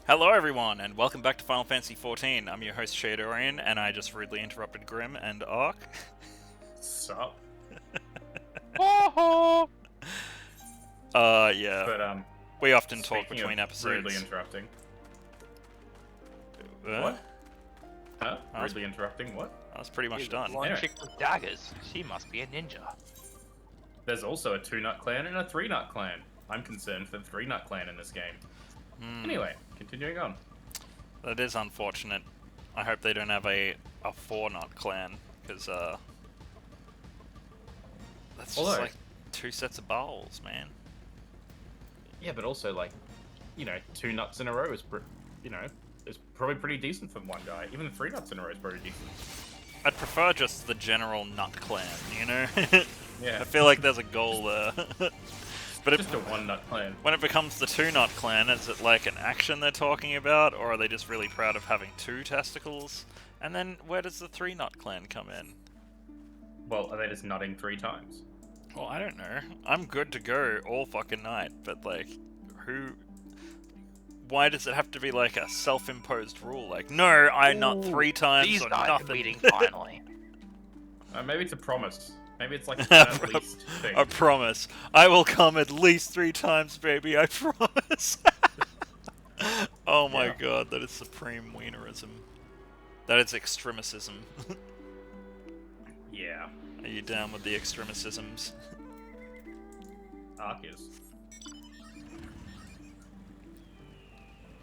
Hello everyone, and welcome back to Final Fantasy XIV. I'm your host Shadorian, and I just rudely interrupted Grim and Ark. Sup? Yeah. But We often talk speaking between of episodes. rudely interrupting. What? What? Huh? I was- Rudely interrupting? What? I was pretty much done. One Anyway. chick with daggers. She must be a ninja. There's also a 2-nut clan and a 3-nut clan. I'm concerned for the 3-nut clan in this game. Anyway, continuing on. That is unfortunate. I hope they don't have a 4-nut clan, because that's just Although- like 2 sets of bowls, man. Yeah, but also like, 2 nuts in a row is, is probably pretty decent for one guy. Even 3 nuts in a row is pretty decent. I'd prefer just the general nut clan, you know? Yeah. I feel like there's a goal there. But Just a 1-nut clan. when it becomes the 2-nut clan, is it like an action they're talking about, or are they just really proud of having 2 testicles? And then where does the 3-nut clan come in? Well, are they just nutting 3 times? Well, I don't know. I'm good to go all fucking night, but like, why does it have to be like a self-imposed rule? Like, no, I nut 3 times These or guys are nothing. meeting finally. Maybe it's a promise. Maybe it's like an at least thing. I promise. I will come at least 3 times, baby. I promise. Oh my Yeah. god, that is supreme wienerism. That is extremicism. Yeah. Are you down with the extremicisms? Ark is.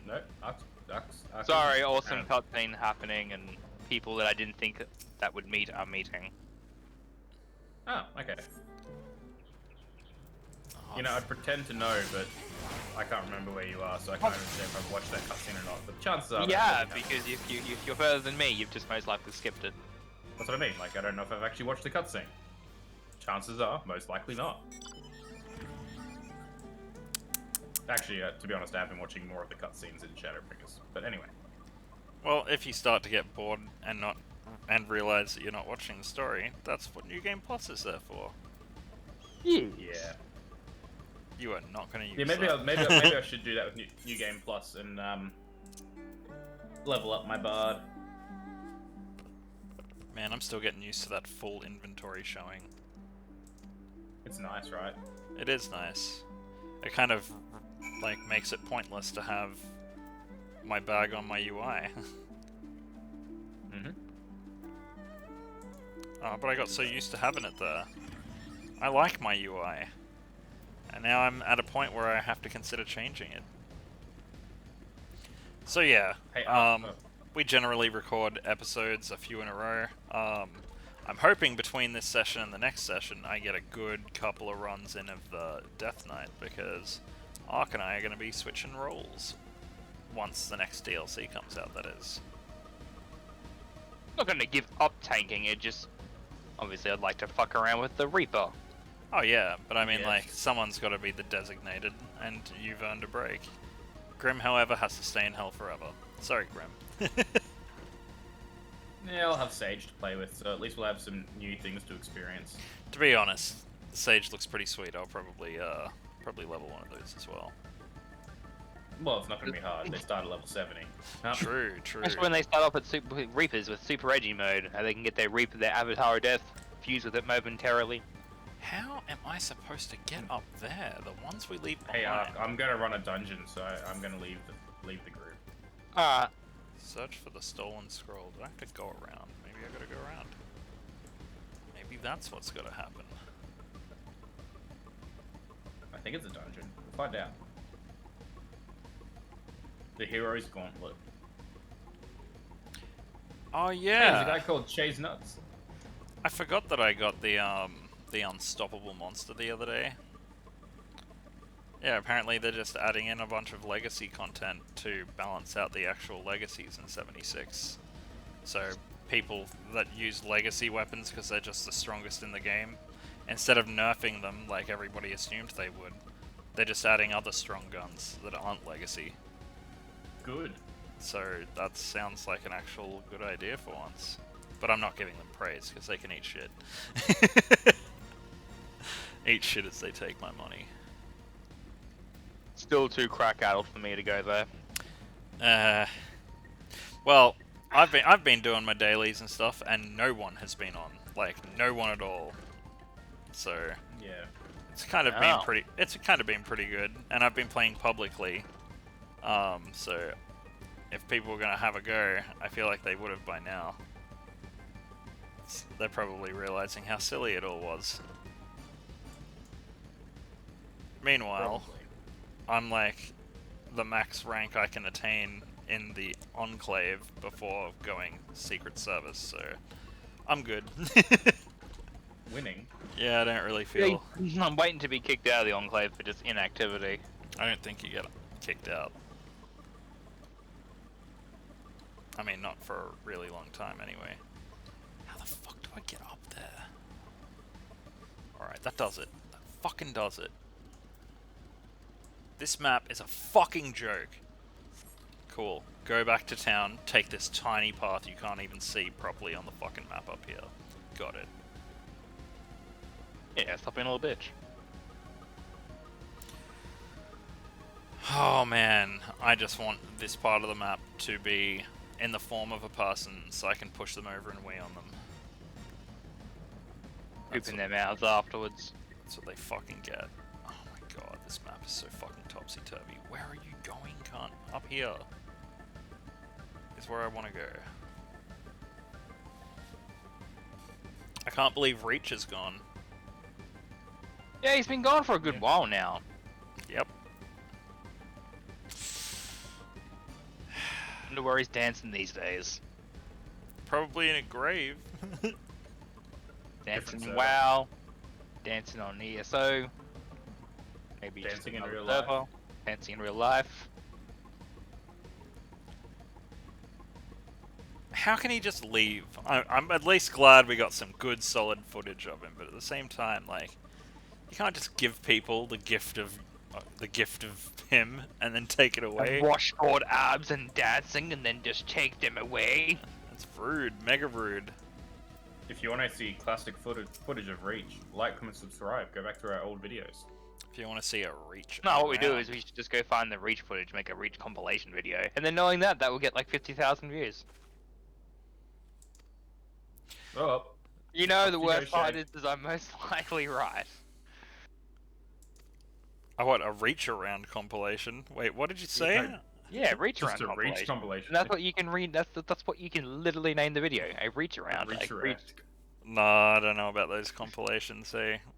No, Ark's Sorry, awesome cutscene happening, and people that I didn't think that would meet are meeting. Oh, okay. I'd pretend to know, but I can't remember where you are, so I can't even say if I've watched that cutscene or not. But chances are. Yeah, that because if you're further than me, you've just most likely skipped it. that's what I mean. Like, I don't know if I've actually watched the cutscene. Chances are, most likely not. Actually, to be honest, I have been watching more of the cutscenes in Shadowbringers. But anyway. Well, if you start to get bored and realize that you're not watching the story, that's what New Game Plus is there for. Yeah. You are not going to use Yeah, maybe that. maybe I should do that with New Game Plus and level up my bard. Man, I'm still getting used to that full inventory showing. It's nice, right? It is nice. It kind of like makes it pointless to have my bag on my UI. Mhm. But I got so used to having it there. I like my UI. And now I'm at a point where I have to consider changing it. So yeah, Hey, we generally record episodes a few in a row. I'm hoping between this session and the next session I get a good couple of runs in of the Death Knight, because Ark and I are going to be switching roles once the next DLC comes out, that is. I'm not gonna give up tanking it, just obviously I'd like to fuck around with the Reaper. Oh yeah, but I mean, Yes. like, someone's got to be the designated, and you've earned a break. Grim, however, has to stay in hell forever. Sorry, Grim. Yeah, I'll have Sage to play with, so at least we'll have some new things to experience. To be honest, Sage looks pretty sweet. I'll probably level one of those as well. Well, it's not going to be hard. They start at level 70. True, true. Especially when they start off at Reapers with Super Edgy mode, and they can get their Avatar of Death, fuse with it momentarily. How am I supposed to get up there? The ones we leave behind. Hey, I'm going to run a dungeon, so I'm going to leave the group. Search for the stolen scroll. Do I have to go around? Maybe I gotta go around. Maybe that's what's gotta happen. I think it's a dungeon. We'll find out. The hero's Gauntlet. Oh Hey, yeah. there's a guy called Chase Nuts. I forgot that I got the unstoppable monster the other day. Yeah, apparently they're just adding in a bunch of legacy content to balance out the actual legacies in 76. So people that use legacy weapons because they're just the strongest in the game, instead of nerfing them like everybody assumed they would, they're just adding other strong guns that aren't legacy. Good. So that sounds like an actual good idea for once. But I'm not giving them praise because they can eat shit. Eat shit as they take my money. Still too crack adult for me to go there. Well, I've been doing my dailies and stuff, and no one has been on. Like, no one at all. So Yeah. it's kind of been pretty. It's kind of been pretty good, and I've been playing publicly. So if people were gonna have a go, I feel like they would have by now. They're probably realizing how silly it all was. Meanwhile, Probably. I'm like the max rank I can attain in the Enclave before going Secret Service, so I'm good. Winning. Yeah, I don't really feel... I'm waiting to be kicked out of the Enclave for just inactivity. I don't think you get kicked out. I mean, not for a really long time anyway. How the fuck do I get up there? Alright, that does it. That fucking does it. This map is a fucking joke. Cool. Go back to town, take this tiny path you can't even see properly on the fucking map up here. Got it. Yeah, stop being a little bitch. Oh man, I just want this part of the map to be in the form of a person so I can push them over and wee on them. Pooping their mouths afterwards. That's what they fucking get. Oh my god, this map is so fucking topsy-turvy. Where are you going, cunt? Up here is where I want to go. I can't believe Reach is gone. Yeah, he's been gone for a good while now. Yep. Wonder where he's dancing these days. Probably in a grave. Dancing in server. WoW, dancing on ESO, maybe just Dancing in another real server, life. dancing in real life. How can he just leave? I'm at least glad we got some good solid footage of him, but at the same time, like, you can't just give people the gift of him and then take it away. Washboard abs and dancing and then just take them away. That's rude, mega rude. If you want to see classic footage of Reach, like, comment, subscribe. Go back to our old videos. If you want to see a Reach. No, what we do around. is we should just go find the Reach footage, make a Reach compilation video, and then knowing that will get like 50,000 views. Oh, You know, the You worst go, part Shane. is I'm most likely right. Oh, what, a Reach around compilation? Wait, what did you say? no. Yeah, Reach just around a Reach compilation. compilation. And that's what you can read. That's what you can literally name the video. A Reach around. Reach like, around. No, I don't know about those compilations,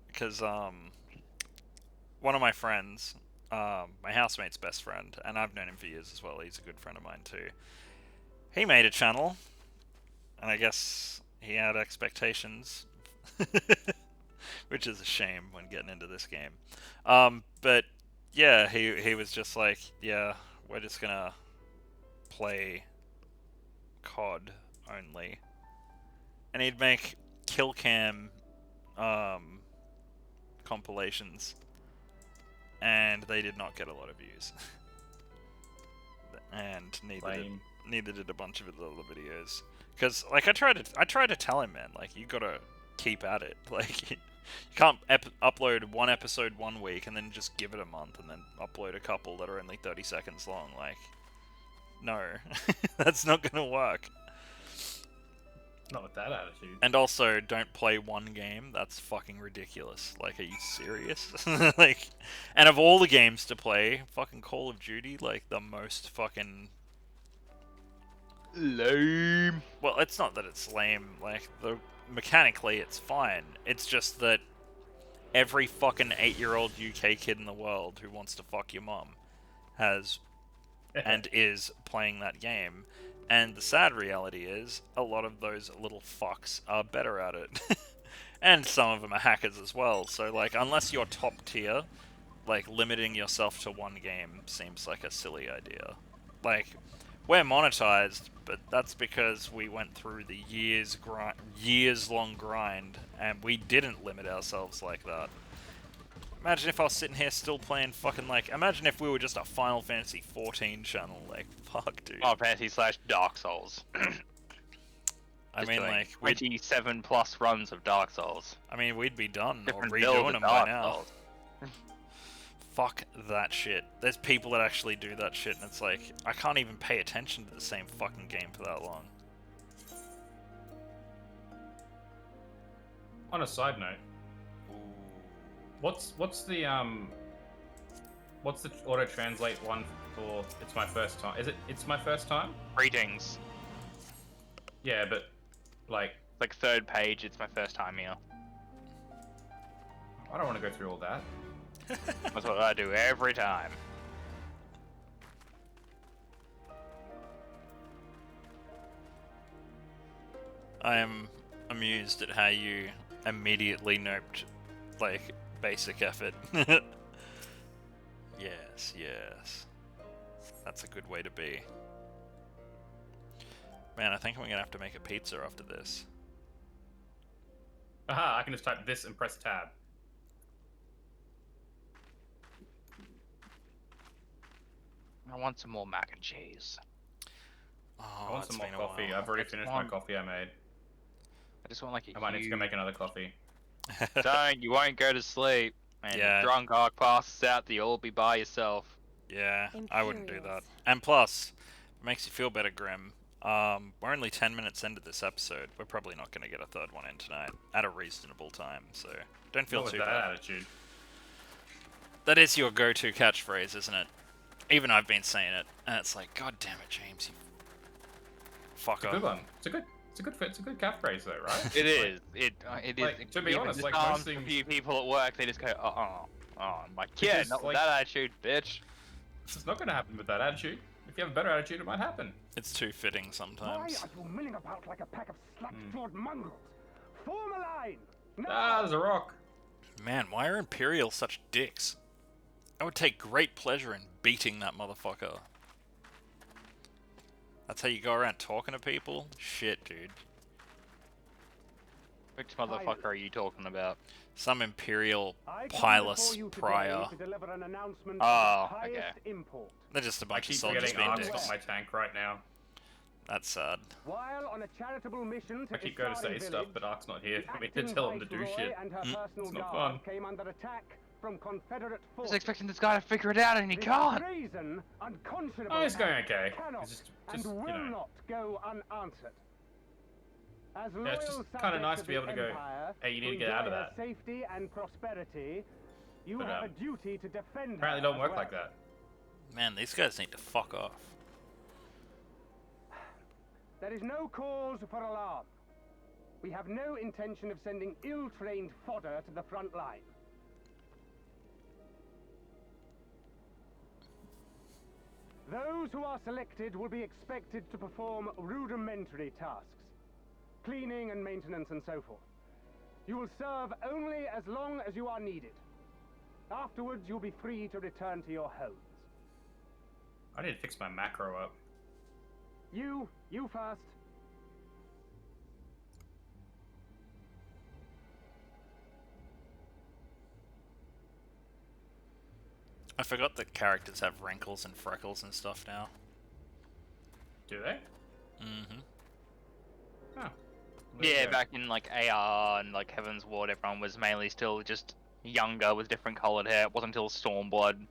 because one of my friends, my housemate's best friend, and I've known him for years as well. He's a good friend of mine too. He made a channel, and I guess he had expectations, which is a shame when getting into this game. But yeah, he was just like, yeah, we're just gonna play COD only, and he'd make kill cam compilations, and they did not get a lot of views. And neither did a bunch of his other videos. Because like I tried to tell him, man, like, you gotta keep at it. Like, you can't upload one episode 1 week and then just give it a month and then upload a couple that are only 30 seconds long. Like, no, that's not gonna work. Not with that attitude. And also, don't play one game. That's fucking ridiculous. Like, are you serious? Like, and of all the games to play, fucking Call of Duty, like, the most fucking lame. well, it's not that it's lame. Like, mechanically, it's fine. It's just that every fucking 8-year-old UK kid in the world who wants to fuck your mum has and is playing that game. And the sad reality is, a lot of those little fucks are better at it. And some of them are hackers as well. So, like, unless you're top tier, like, limiting yourself to one game seems like a silly idea. Like, we're monetized, but that's because we went through the years-long grind, and we didn't limit ourselves like that. Imagine if I was sitting here still playing fucking, like, imagine if we were just a Final Fantasy XIV channel, like, fuck, dude. Final Fantasy / Dark Souls. I mean, like, 27 plus runs of Dark Souls. we'd be done, or Different builds redoing of them by Dark now. Souls. Fuck that shit. There's people that actually do that shit, and it's like, I can't even pay attention to the same fucking game for that long. On a side note, what's the auto translate one for it's my first time? Is it it's my first time? Greetings. Yeah, but like Like third page, it's my first time here. I don't want to go through all that. That's what I do every time. I am amused at how you immediately noped, like, basic effort. Yes, yes. That's a good way to be. Man, I think I'm gonna have to make a pizza after this. Aha, I can just type this and press tab. I want some more mac and cheese. Oh, I want it's some more been a coffee. while. I've already I finished want- my coffee I made. I just want like a I might need to go huge... make another coffee. Don't, you won't go to sleep. And Yeah. if drunk arc passes out, you'll all be by yourself. Yeah, I wouldn't do that. Imperials. And plus, it makes you feel better, Grim. We're only 10 minutes into this episode. We're probably not going to get a third one in tonight at a reasonable time, so don't feel Not with too that bad. attitude. That is your go-to catchphrase, isn't it? Even I've been saying it, and it's like, God damn it, James, you It's a fucker. good one. It's a good catchphrase though, right? It is. It is. like, to be even honest, just like, most a things- few people at work, they just go, I'm like, yeah, Because, not with like- that attitude, bitch. It's not going to happen with that attitude. If you have a better attitude, it might happen. It's too fitting Why sometimes. are you milling about like a pack of slack-jawed mongrels? Form a line! Now! Ah, there's a rock. Man, why are Imperials such dicks? I would take great pleasure in beating that motherfucker. That's how you go around talking to people? Shit, dude. Which motherfucker are you talking about? Some Imperial I come pilot before you today prior. to deliver an announcement Oh, of the highest okay. import. They're just a I bunch of keep soldiers forgetting being Ark's dicks. not my tank right now. That's sad. While on a charitable mission to I keep going to say Isari stuff, Village, but Ark's not here the for me to acting tell him to do Viceroy shit. and her personal It's not guard fun. came under attack from Confederate I was forces. expecting this guy to figure it out and he This can't. brazen, unconscionable Oh, it's going act okay. Cannot It's just and you will know. not go unanswered. As Yeah, it's loyal just kinda subjects nice of to be the able to go, Empire, "Hey, you need who to get out of enjoy her that." Safety and prosperity. You But, have a duty to defend Apparently, her it don't as work well. like that. Man, these guys need to fuck off. There is no cause for alarm. We have no intention of sending ill-trained fodder to the front line. Those who are selected will be expected to perform rudimentary tasks, cleaning and maintenance and so forth. You will serve only as long as you are needed. Afterwards, you'll be free to return to your homes. I need to fix my macro up. You first. I forgot that characters have wrinkles and freckles and stuff now. Do they? Mm-hmm. Oh. There you Yeah, go. back in like AR and like Heaven's Ward, everyone was mainly still just younger with different coloured hair. It wasn't until Stormblood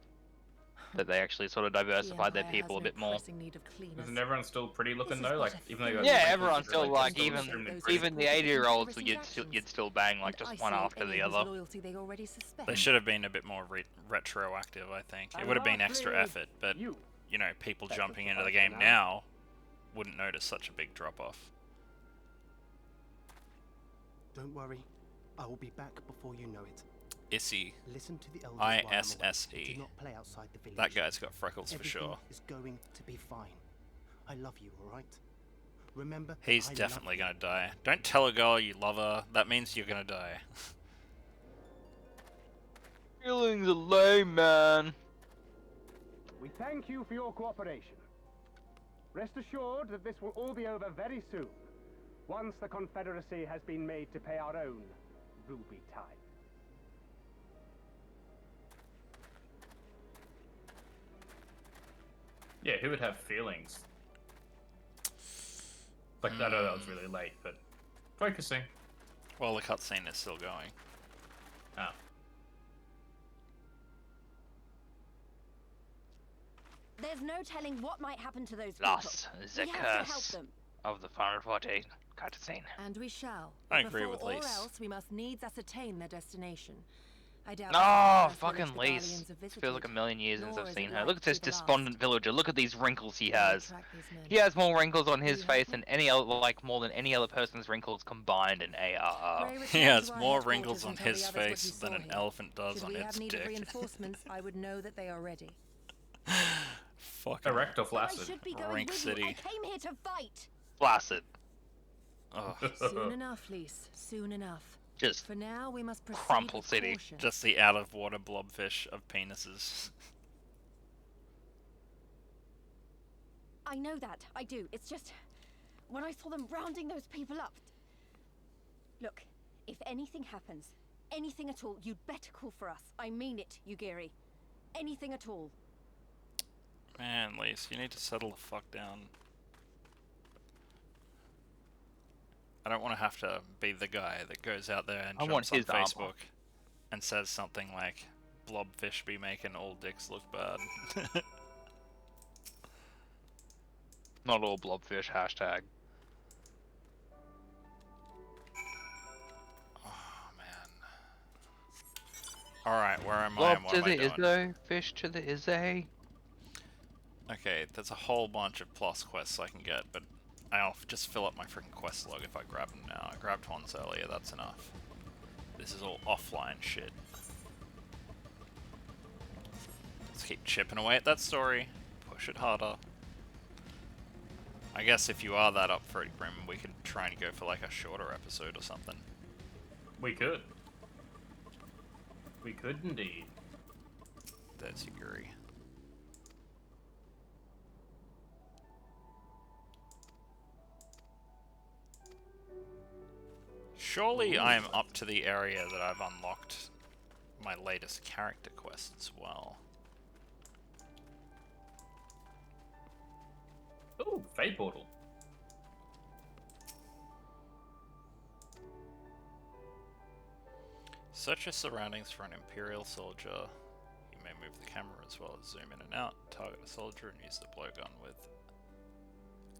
that they actually sort of diversified their people a bit more. Isn't everyone still pretty looking though? Like, even though you got Yeah, wrinkles, everyone's they're, still like still even extremely pretty. even the 80-year-olds you'd still bang like just one after the other. They should have been a bit more retroactive, I think. It And would have been extra lastly, effort, but, you. you know, people That's jumping just into the about game it now wouldn't notice such a big drop-off. Don't worry, I will be back before you know it. Issy. Listen to the elders while I'm away. ISSE. Do not play outside the village. That guy's got freckles for Everything sure. is going to be fine. I love you, all right? Remember, He's I definitely love gonna die. Don't tell a girl you love her. That means you're gonna die. Feelings are lame, man. We thank you for your cooperation. Rest assured that this will all be over very soon, once the Confederacy has been made to pay our own ruby tithe. Yeah, who would have feelings? Like, I know that was really late, but focusing. Well, the cutscene is still going. Oh. There's no telling what might happen to those Loss people. is a We have to help curse them. of the Final Fantasy cutscene. And we shall. I But agree before with all Lise. else, we must needs ascertain their destination. I doubt No, that fucking the Lise. Guardians have It feels like a visited, million years since nor I've is seen it her. Look at likely this the last. despondent villager. Look at these wrinkles he We will has. track these men. He has more wrinkles on his You face help than any other, like more than any other person's wrinkles combined in ARR. Gray He returned has to our more headquarters wrinkles on and told his the others what he face than saw an here. elephant does Should on we have its need of dick. reinforcements, I would know that they are ready. Fucking Erect or I flaccid? should be going Rank with City. you. I came here to fight. Flaccid. Ugh. Soon enough, Lise. Soon enough. Just For now, we must proceed Crumple with City. caution. Just the out of water blobfish of penises. I know that. I do. It's just when I saw them rounding those people up. Look, if anything happens, anything at all, you'd better call for us. I mean it, Yuguri. Anything at all. Man, Lise, you need to settle the fuck down. I don't want to have to be the guy that goes out there and I want jumps on his armor. Facebook and says something like, "Blobfish be making all dicks look bad." not all blobfish hashtag. Oh man. All right, where am I? Blob And what to am I the doing? Izzo, fish to the Izzy. Okay, there's a whole bunch of plus quests I can get, but I'll just fill up my freaking quest log if I grab them now. I grabbed ones earlier, that's enough. This is all offline shit. Let's keep chipping away at that story. Push it harder. I guess if you are that up for it, Grim, we could try and go for like a shorter episode or something. We could. We could indeed. There's Yuguri. Surely I am up to the area that I've unlocked my latest character quest as well. Ooh, Fate Portal. Search your surroundings for an Imperial soldier. You may move the camera as well as zoom in and out, target a soldier and use the blowgun with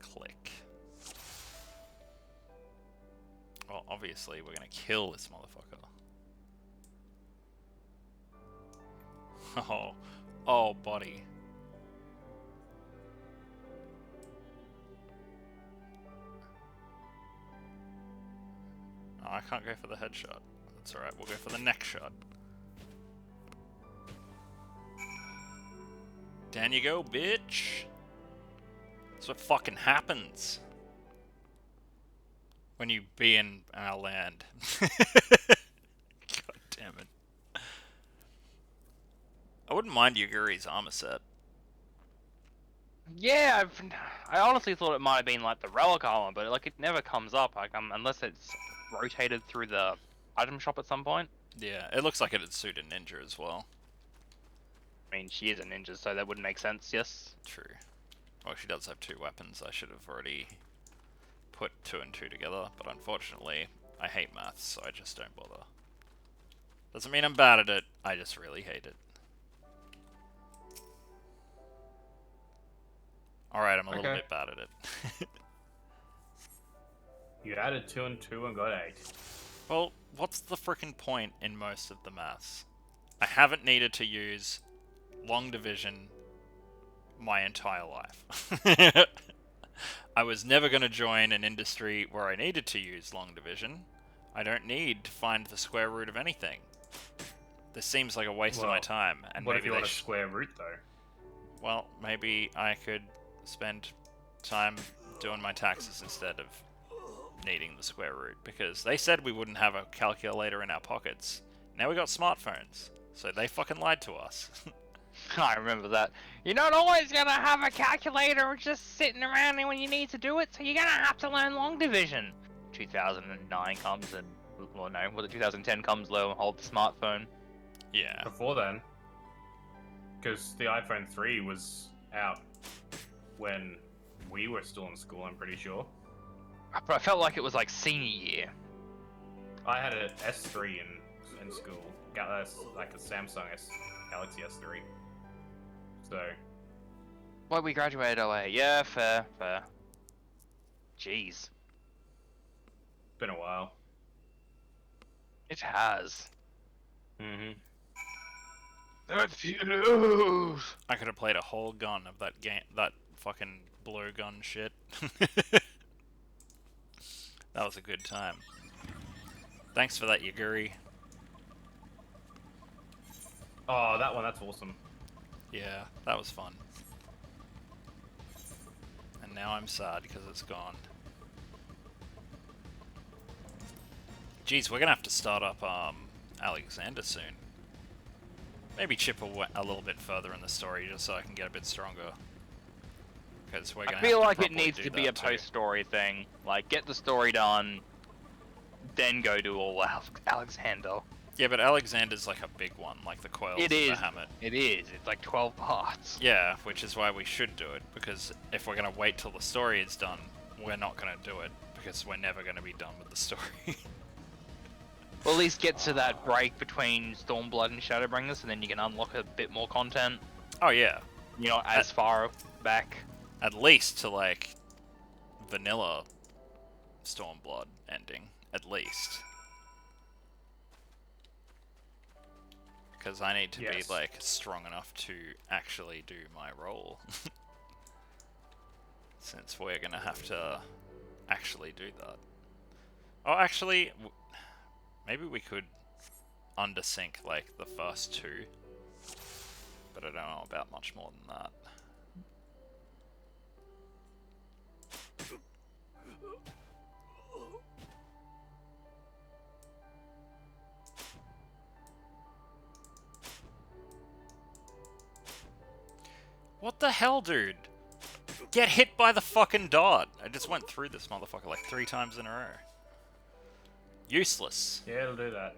click. Well, obviously we're gonna kill this motherfucker. Oh, buddy. Oh, I can't go for the headshot. That's alright, we'll go for the neck shot. Down you go, bitch! That's what fucking happens when you be in our land. God damn it. I wouldn't mind Yuguri's armor set. Yeah, I honestly thought it might have been like the relic armor, but like it never comes up, like unless it's rotated through the item shop at some point. Yeah, it looks like it'd suit a ninja as well. I mean, she is a ninja, so that would make sense. Yes. True. Well, she does have two weapons. I should have already put 2 and 2 together, but unfortunately, I hate maths, so I just don't bother. Doesn't mean I'm bad at it, I just really hate it. Alright, I'm a little Okay. bit bad at it. You added 2 and 2 and got 8. Well, what's the frickin' point in most of the maths? I haven't needed to use long division my entire life. I was never going to join an industry where I needed to use long division. I don't need to find the square root of anything. This seems like a waste of my Well, time. And What maybe if you they want a square root though? well, maybe I could spend time doing my taxes instead of needing the square root, because they said we wouldn't have a calculator in our pockets. Now we got smartphones, so they fucking lied to us. I remember that. You're not always gonna have a calculator just sitting around when you need to do it, so you're gonna have to learn long division. 2009 comes and, well no, well 2010 comes, lo and hold the smartphone. Yeah. Before then, because the iPhone 3 was out when we were still in school, I'm pretty sure. But I felt like it was like senior year. I had an S3 in school, like a Samsung Galaxy S3. So, Well, we graduated LA. Yeah, fair, fair. Jeez. Been a while. It has. Mm-hmm. That's huge. I could have played a whole gun of that game, that fucking blue gun shit. That was a good time. Thanks for that, Yuguri. Oh, that one, that's awesome. Yeah, that was fun. And now I'm sad because it's gone. Jeez, we're gonna have to start up Alexander soon. Maybe chip a little bit further in the story just so I can get a bit stronger. Because we're gonna I feel have like to it needs do to be a that too. post-story thing. Like, get the story done, then go do all Alexander. Yeah, but Alexander's like a big one, like the coils It and is. the hammer. It is. It's like 12 parts. Yeah, which is why we should do it, because if we're gonna wait till the story is done, we're not gonna do it, because we're never gonna be done with the story. Or at least get to that break between Stormblood and Shadowbringers, and then you can unlock a bit more content. Oh yeah, You know, as far back. at least to like vanilla Stormblood ending, at least. Because I need to be Yes. like strong enough to actually do my role. Since we're gonna have to actually do that. Oh, actually, maybe we could undersync like the first two, but I don't know about much more than that. What the hell, dude? Get hit by the fucking dot! I just went through this motherfucker like 3 times in a row. Useless. Yeah, it'll do that.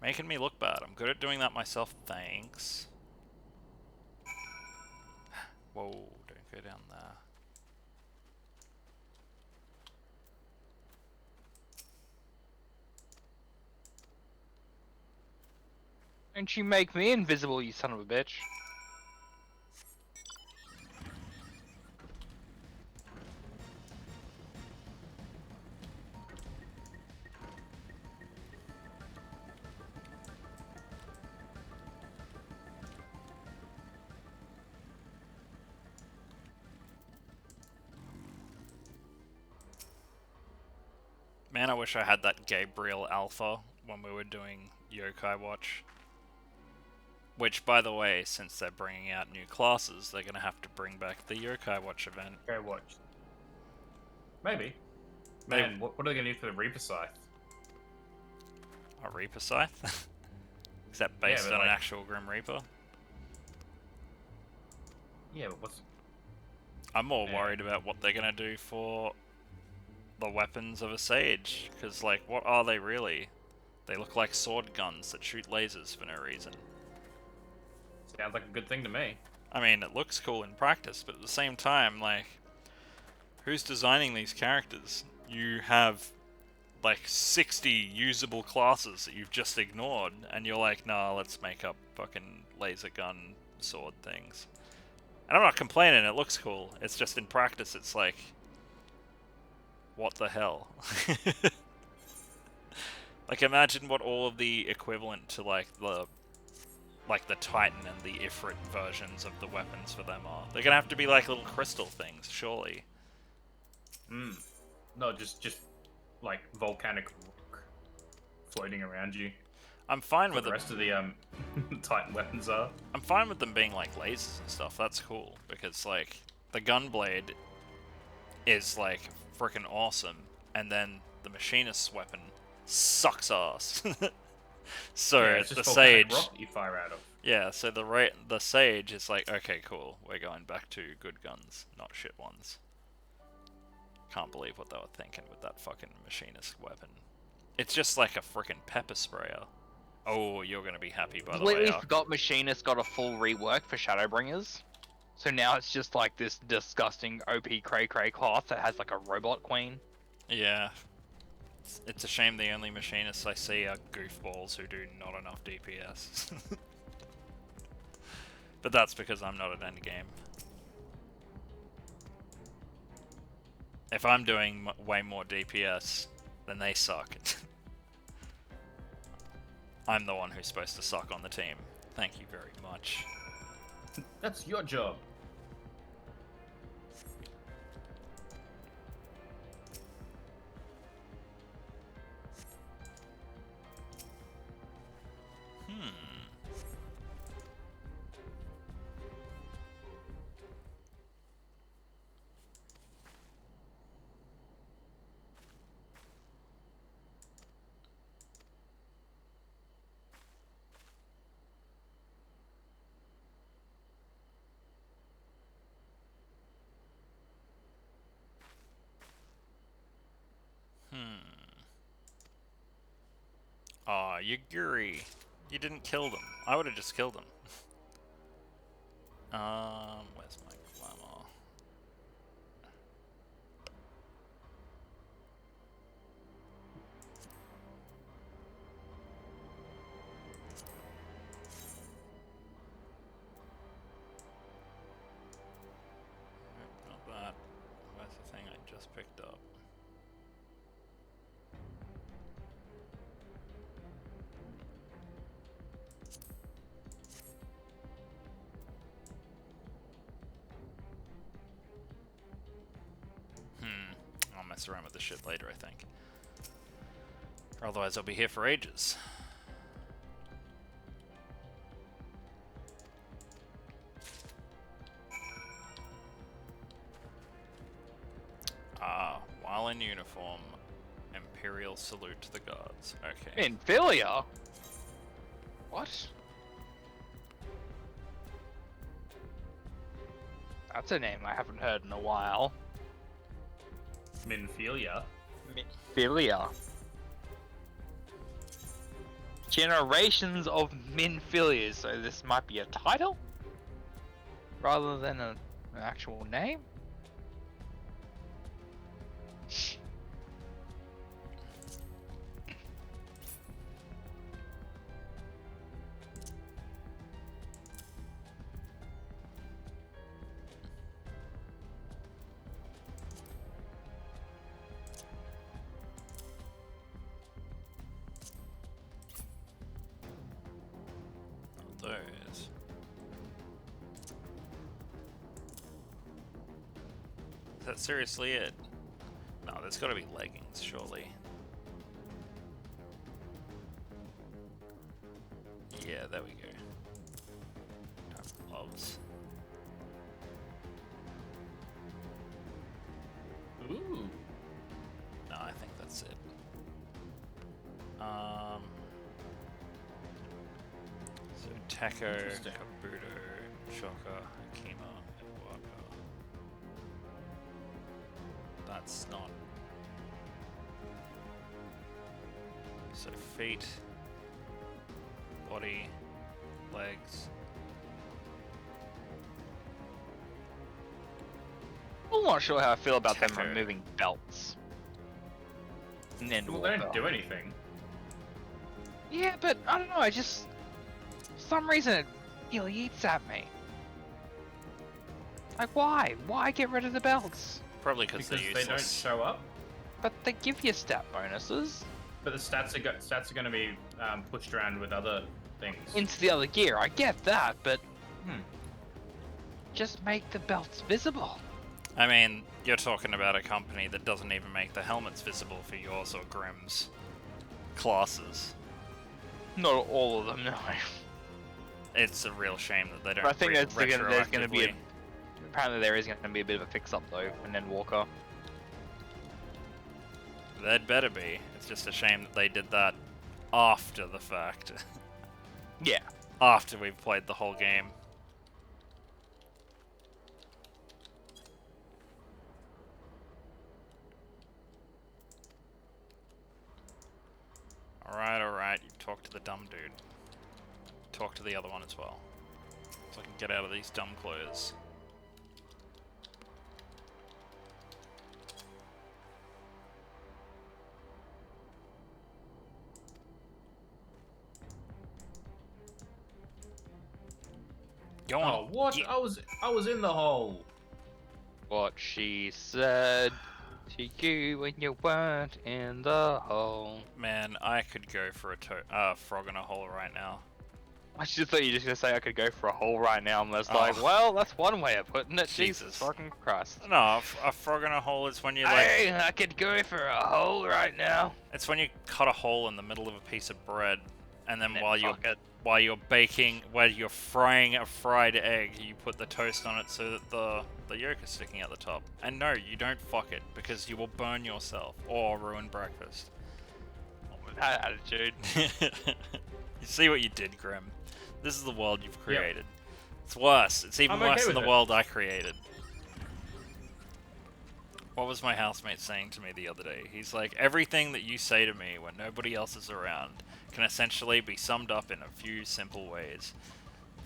Making me look bad. I'm good at doing that myself, thanks. Whoa, don't go down there. Don't you make me invisible, you son of a bitch. Man, I wish I had that Gabriel Alpha when we were doing Yokai Watch. Which, by the way, since they're bringing out new classes, they're gonna have to bring back the Yokai Watch event. Go watch. Maybe. Man, what are they gonna do for the Reaper Scythe? A Reaper Scythe? Is that based but on an like- actual Grim Reaper? Yeah, but what's... I'm more Yeah. worried about what they're gonna do for the weapons of a sage, because like, what are they really? They look like sword guns that shoot lasers for no reason. Sounds like a good thing to me. I mean, it looks cool in practice, but at the same time, like, who's designing these characters? You have like 60 usable classes that you've just ignored, and you're like, nah, let's make up fucking laser gun sword things. And I'm not complaining, it looks cool. It's just in practice, it's like, what the hell? Like, imagine what all of the equivalent to like the Titan and the Ifrit versions of the weapons for them are. They're gonna have to be like little crystal things, surely. No, just like volcanic rock floating around you. I'm fine What with the them. rest of the Titan weapons are. I'm fine with them being like lasers and stuff. That's cool because like the gunblade is like freaking awesome, and then the machinist's weapon sucks ass. So Yeah, it's the just volcanic sage, rock that you fire out of. yeah. So the sage is like, okay, cool. We're going back to good guns, not shit ones. Can't believe what they were thinking with that fucking machinist weapon. It's just like a freaking pepper sprayer. Oh, you're gonna be happy by the way. Completely Ark. forgot Machinist got a full rework for Shadowbringers. So now it's just like this disgusting OP cray cray class that has like a robot queen. Yeah. It's a shame the only machinists I see are goofballs who do not enough DPS. But that's because I'm not at endgame. If I'm doing way more DPS, then they suck. I'm the one who's supposed to suck on the team. Thank you very much. That's your job. Aw, Yuguri. You didn't kill them. I would have just killed them. Where's my glamour? Nope, not that. Where's the thing I just picked up? I'll mess around with this shit later, I think. Or otherwise I'll be here for ages. While in uniform, Imperial salute to the gods. Okay. Infilia? What? That's a name I haven't heard in a while. Minfilia. Minfilia. Generations of Minfilias, so this might be a title? Rather than an actual name? Those. Is that seriously it? No, there's gotta be leggings, surely. Yeah, there we go. Gloves. Ooh. No, I think that's it. So Taco, Interesting. Kabuto, Shoka, Akima, and Waka. That's not. So feet, body, legs. I'm not sure how I feel about them Taco. removing belts. And then Well, they don't do anything. Yeah, but I don't know, I just... For some reason it really eats at me. Like, why? Why get rid of the belts? Probably because they're Because useless. they don't show up. But they give you stat bonuses But the stats are going to be pushed around with other things. into the other gear. I get that, but Hmm. just make the belts visible. I mean, you're talking about a company that doesn't even make the helmets visible for yours or Grimm's classes. Not all of them, no. It's a real shame that they don't. But I think re- there's going to be a... retroactively- Apparently there is going to be a bit of a fix-up though, and then Walker. There'd better be. It's just a shame that they did that after the fact. Yeah. After we've played the whole game. Alright, you talk to the dumb dude. Talk to the other one as well. So I can get out of these dumb clothes. Go on. Oh, what? Yeah. I was in the hole. What she said to you when you weren't in the hole. Man, I could go for a frog in a hole right now. I just thought you were just gonna say I could go for a hole right now, and that's Oh. like, well, that's one way of putting it. Jesus. Jesus fucking Christ. No, a frog in a hole is when you like. Hey, I could go for a hole right now. It's when you cut a hole in the middle of a piece of bread, and then And then while you're frying a fried egg, you put the toast on it so that the yolk is sticking out the top. And no, you don't fuck it because you will burn yourself or ruin breakfast. With that attitude. You see what you did, Grim. This is the world you've created. It's worse. It's even I'm okay worse than with the it. world I created. What was my housemate saying to me the other day? He's like, everything that you say to me when nobody else is around can essentially be summed up in a few simple ways.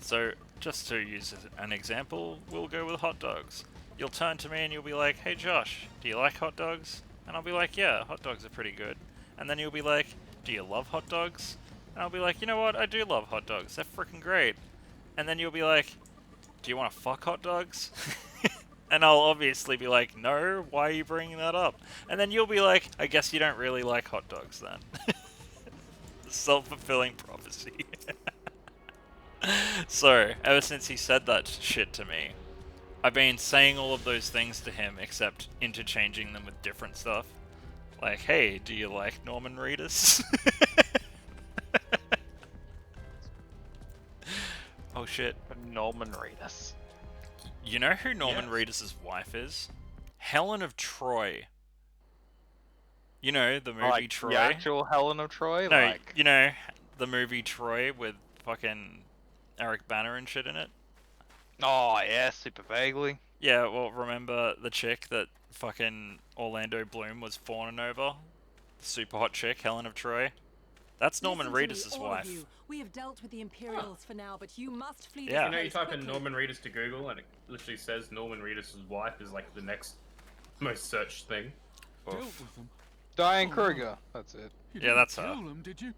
So, just to use an example, we'll go with hot dogs. You'll turn to me and you'll be like, hey Josh, do you like hot dogs? And I'll be like, yeah, hot dogs are pretty good. And then you'll be like, do you love hot dogs? And I'll be like, you know what, I do love hot dogs, they're freaking great. And then you'll be like, do you want to fuck hot dogs? And I'll obviously be like, no, why are you bringing that up? And then you'll be like, I guess you don't really like hot dogs then. Self-fulfilling prophecy. So, ever since he said that shit to me, I've been saying all of those things to him, except interchanging them with different stuff. Like, hey, do you like Norman Reedus? Oh shit. Norman Reedus. You know who Norman Yes. Reedus' wife is? Helen of Troy. You know, the movie Like Troy? the actual Helen of Troy? No, Like, you know, the movie Troy with fucking Eric Banner and shit in it? oh yeah, super vaguely. Yeah, well, remember the chick that fucking Orlando Bloom was fawning over? The super hot chick, Helen of Troy? That's Norman Listen to me, Reedus' all of wife. you. We have dealt with the Imperials for now, but you must flee this Yeah. You know, you place type in quickly. Norman Reedus to Google, and it literally says Norman Reedus' wife is like the next most searched thing. Oof. Dealt with them. Diane Oh, Kruger. That's it. You Yeah, didn't that's her. kill them, did you?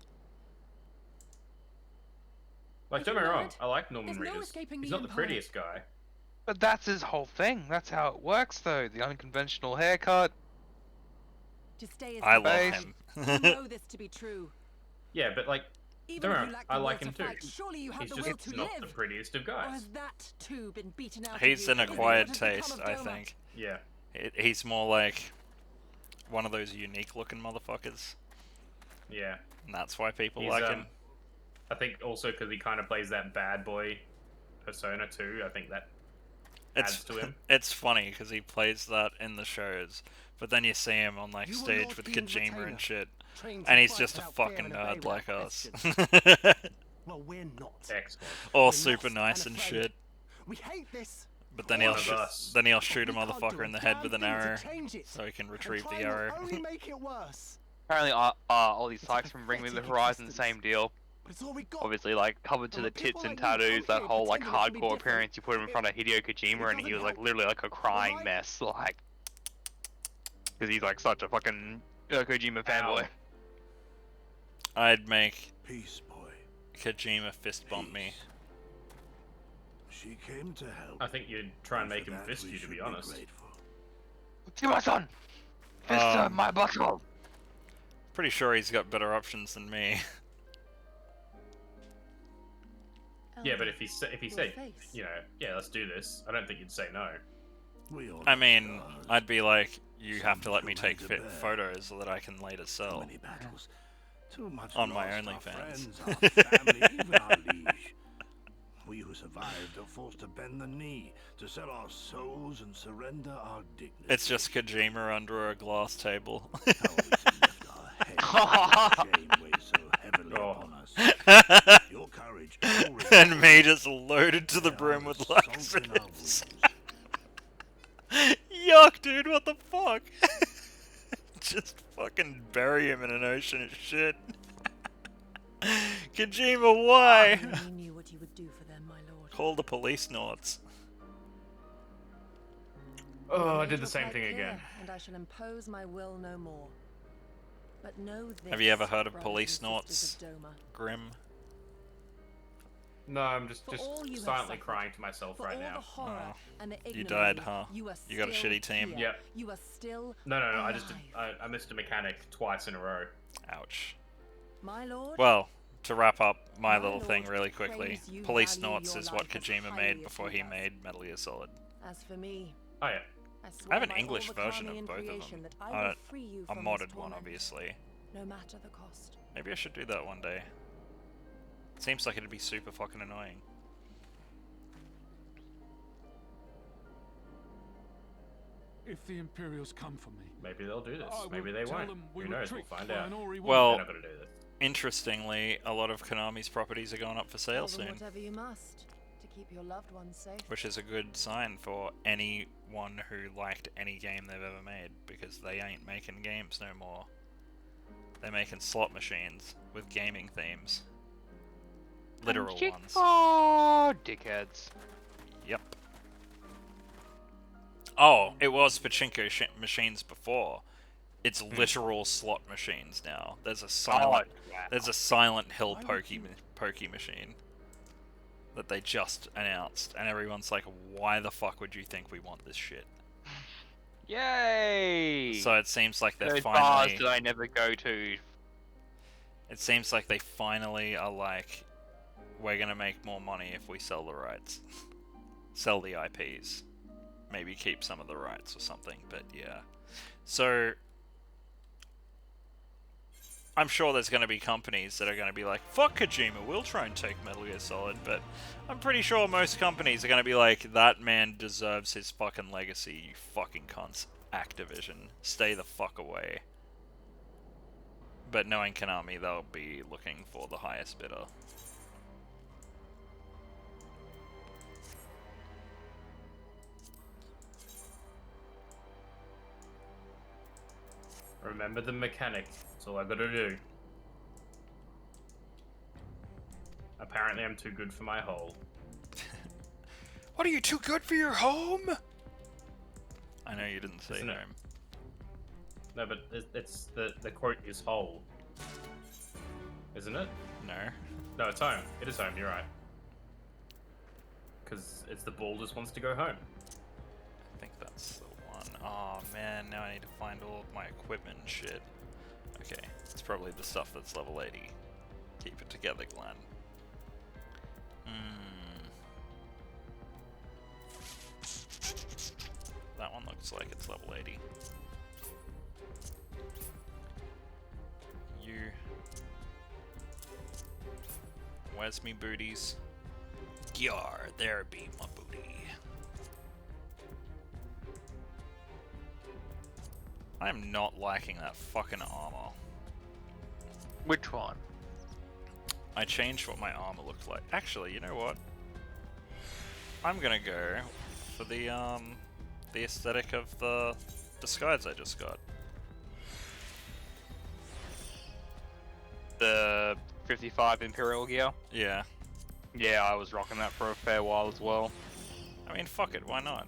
Like, Are don't you get me wrong, mad? I like Norman There's no Reedus. escaping He's the not the Empire. prettiest guy. But that's his whole thing. That's how it works, though. The unconventional haircut. To stay as I the love Base. him. You know this to be true. Yeah, but like, Even don't if worry, you lack I the will like to him too. fight, surely you have He's the just will to not the live. prettiest of Or guys. has that too been beaten out He's of an you? Is this acquired what has taste, become I of Doma? think. Yeah. He's more like one of those unique looking motherfuckers. Yeah. And that's why people He's, like him. I think also because he kind of plays that bad boy persona too. I think that It's adds to him. it's funny because he plays that in the shows, but then you see him on like You were stage Lord with Dean's Kojima retainer, and shit, trained to and he's fight just a without fear fucking and obey nerd like without us. question. Well, we're not. Excellent. All We're super lost nice and and afraid. shit. We hate this. But then One he'll of shoot, us. then he'll shoot a We can't do motherfucker a in the head damn with an thing to arrow, change it. so he can And retrieve try the will arrow. only make it worse. Apparently, all these It's a Sykes from Bring Me the pathetic Horizon, existence. same deal. But it's all we got. Obviously, like, covered to And the when people tits and like you tattoos, come that here whole, like, pretending it can be hardcore different, appearance you put him in front of Hideo Kojima, and he doesn't was, like, help. literally, like, a crying Alright? mess, like... Because he's, like, such a fucking Kojima fanboy. I'd make Peace, boy. Kojima fist bump me. She came to help. I think you'd try and make For him that fist we you, to be should honest. grateful. See my son! Fist my butthole! Pretty sure he's got better options than me. Yeah, but if he said, face. you know, yeah, let's do this, I don't think you'd say no. We all I know mean, scars. I'd be like, you have to Some let me too take many to bear. photos so that I can later Too sell. many battles. Too much On my lost, our OnlyFans. friends, our family, even our liege. We who survived are forced to bend the knee, to sell our souls and surrender our dignity. It's just Kojima under a glass table. How are we to lift our heads when shame weighs so heavily upon us? Your courage, your And me resilience, just loaded to the they are brim with the salt in our laxatives. wounds. Yuck, dude, what the fuck? Just fucking bury him in an ocean of shit. Kojima, why? I only knew what you would do for them, my lord. Call the police noughts. Oh, I Made did the your same plight thing clear, again. And I shall impose my will no more. But know this, Have you ever heard of brothers police and sisters noughts? of Doma. Grim. No, I'm just For all you have silently suffered, crying to myself For right all now. the horror Oh. and the You ignominy, died, huh? You, are You got a still shitty team? here. Yep. You are still No, alive. I missed a mechanic twice in a row. Ouch. My lord. Well, to wrap up my My little thing lord, really quickly, praise you Police value Noughts your is what life as Kojima highly made as before he he does. made Metal Gear Solid. As for me, Oh yeah. I have an swear by English all the version Kami of in both of creation them. that I will free you A from this modded one, torment, obviously. no matter the cost. Maybe I should do that one day. Seems like it'd be super fucking annoying. If the Imperials come for me, Maybe they'll do this. I will Maybe they tell won't. them we Who were knows? We'll tricked find by out. an Ori woman. Well, They're not gonna do this. interestingly, a lot of Konami's properties are going up for sale Tell them soon, whatever you must to keep your loved ones safe. which is a good sign for anyone who liked any game they've ever made, because they ain't making games no more. They're making slot machines with gaming themes. Literal ones. Oh, dickheads. Yep. Oh, it was pachinko machines before. It's literal slot machines now. There's a silent, there's a Silent Hill pokey machine that they just announced, and everyone's like, "Why the fuck would you think we want this shit?" Yay! So it seems like they're Those finally. bars that I never go to. It seems like they finally are like, we're gonna make more money if we sell the rights, sell the IPs. Maybe keep some of the rights or something, but yeah. So, I'm sure there's going to be companies that are going to be like, fuck Kojima, we'll try and take Metal Gear Solid, but I'm pretty sure most companies are going to be like, that man deserves his fucking legacy, you fucking cunts. Activision, stay the fuck away. But knowing Konami, they'll be looking for the highest bidder. Remember the mechanic. That's all I gotta do. Apparently I'm too good for my hole. What, are you too good for your home? I know you didn't say Isn't it? home. No, but it's the quote is hole. Isn't it? No. No, it's home. It is home, you're right. Because it's the ball just wants to go home. I think that's the one. Oh man, now I need to find all of my equipment and shit. Okay, it's probably the stuff that's level 80. Keep it together, Glenn. That one looks like it's level 80. You. Where's me booties? Yar, there be my booty. I'm not liking that fucking armor. Which one? I changed what my armor looked like. Actually, you know what? I'm gonna go for the aesthetic of the disguise I just got. The 55 Imperial gear? Yeah. Yeah, I was rocking that for a fair while as well. I mean, fuck it, why not?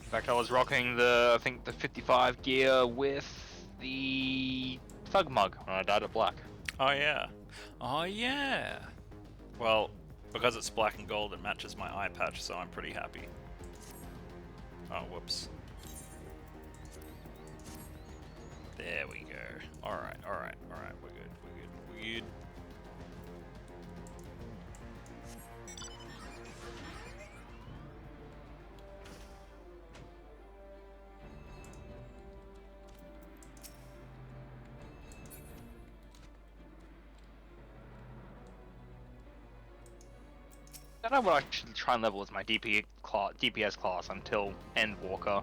In fact, I was rocking I think the 55 gear with the Thug Mug when I dyed it black. Oh yeah. Oh yeah. Well, because it's black and gold, it matches my eye patch, so I'm pretty happy. Oh, whoops. There we go. Alright, alright, alright, we're good, we're good, we're good. I don't know what I should try and level as my DPS class until Endwalker,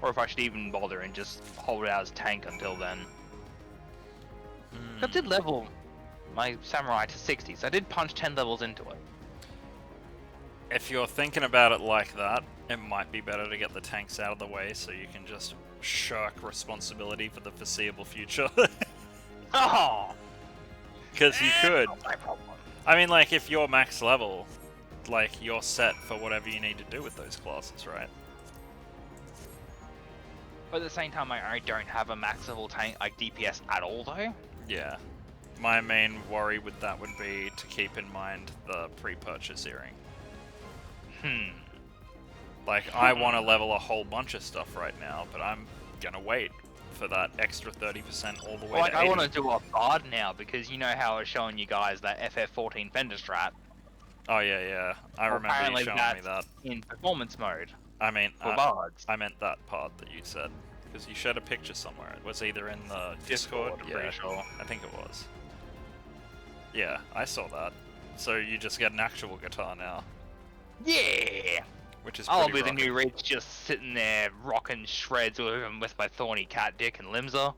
or if I should even bother and just hold it out as tank until then. I did level my samurai to 60, so I did punch 10 levels into it. If you're thinking about it like that, it might be better to get the tanks out of the way so you can just shirk responsibility for the foreseeable future. Oh! Because you could. Not my problem. I mean, like, if you're max level, like, you're set for whatever you need to do with those classes, right? But at the same time, I don't have a max level tank, like DPS at all, though. Yeah. my main worry with that would be to keep in mind the pre-purchase earring. Like, I want to level a whole bunch of stuff right now, but I'm gonna wait for that extra 30% all the way Like, to 80. I want to do a bard now, because you know how I was showing you guys that FF14 Fender Strat. Oh yeah. I remember you Apparently showing me that's that. in performance mode I mean, for bards. I meant that part that you said. Because you showed a picture somewhere. It was either in the Discord, I'm pretty sure. I think it was. Yeah, I saw that. So you just get an actual guitar now, Yeah! which is I'll pretty be the new rockin'. Reach, just sitting there rocking shreds with my thorny cat dick and Limsa.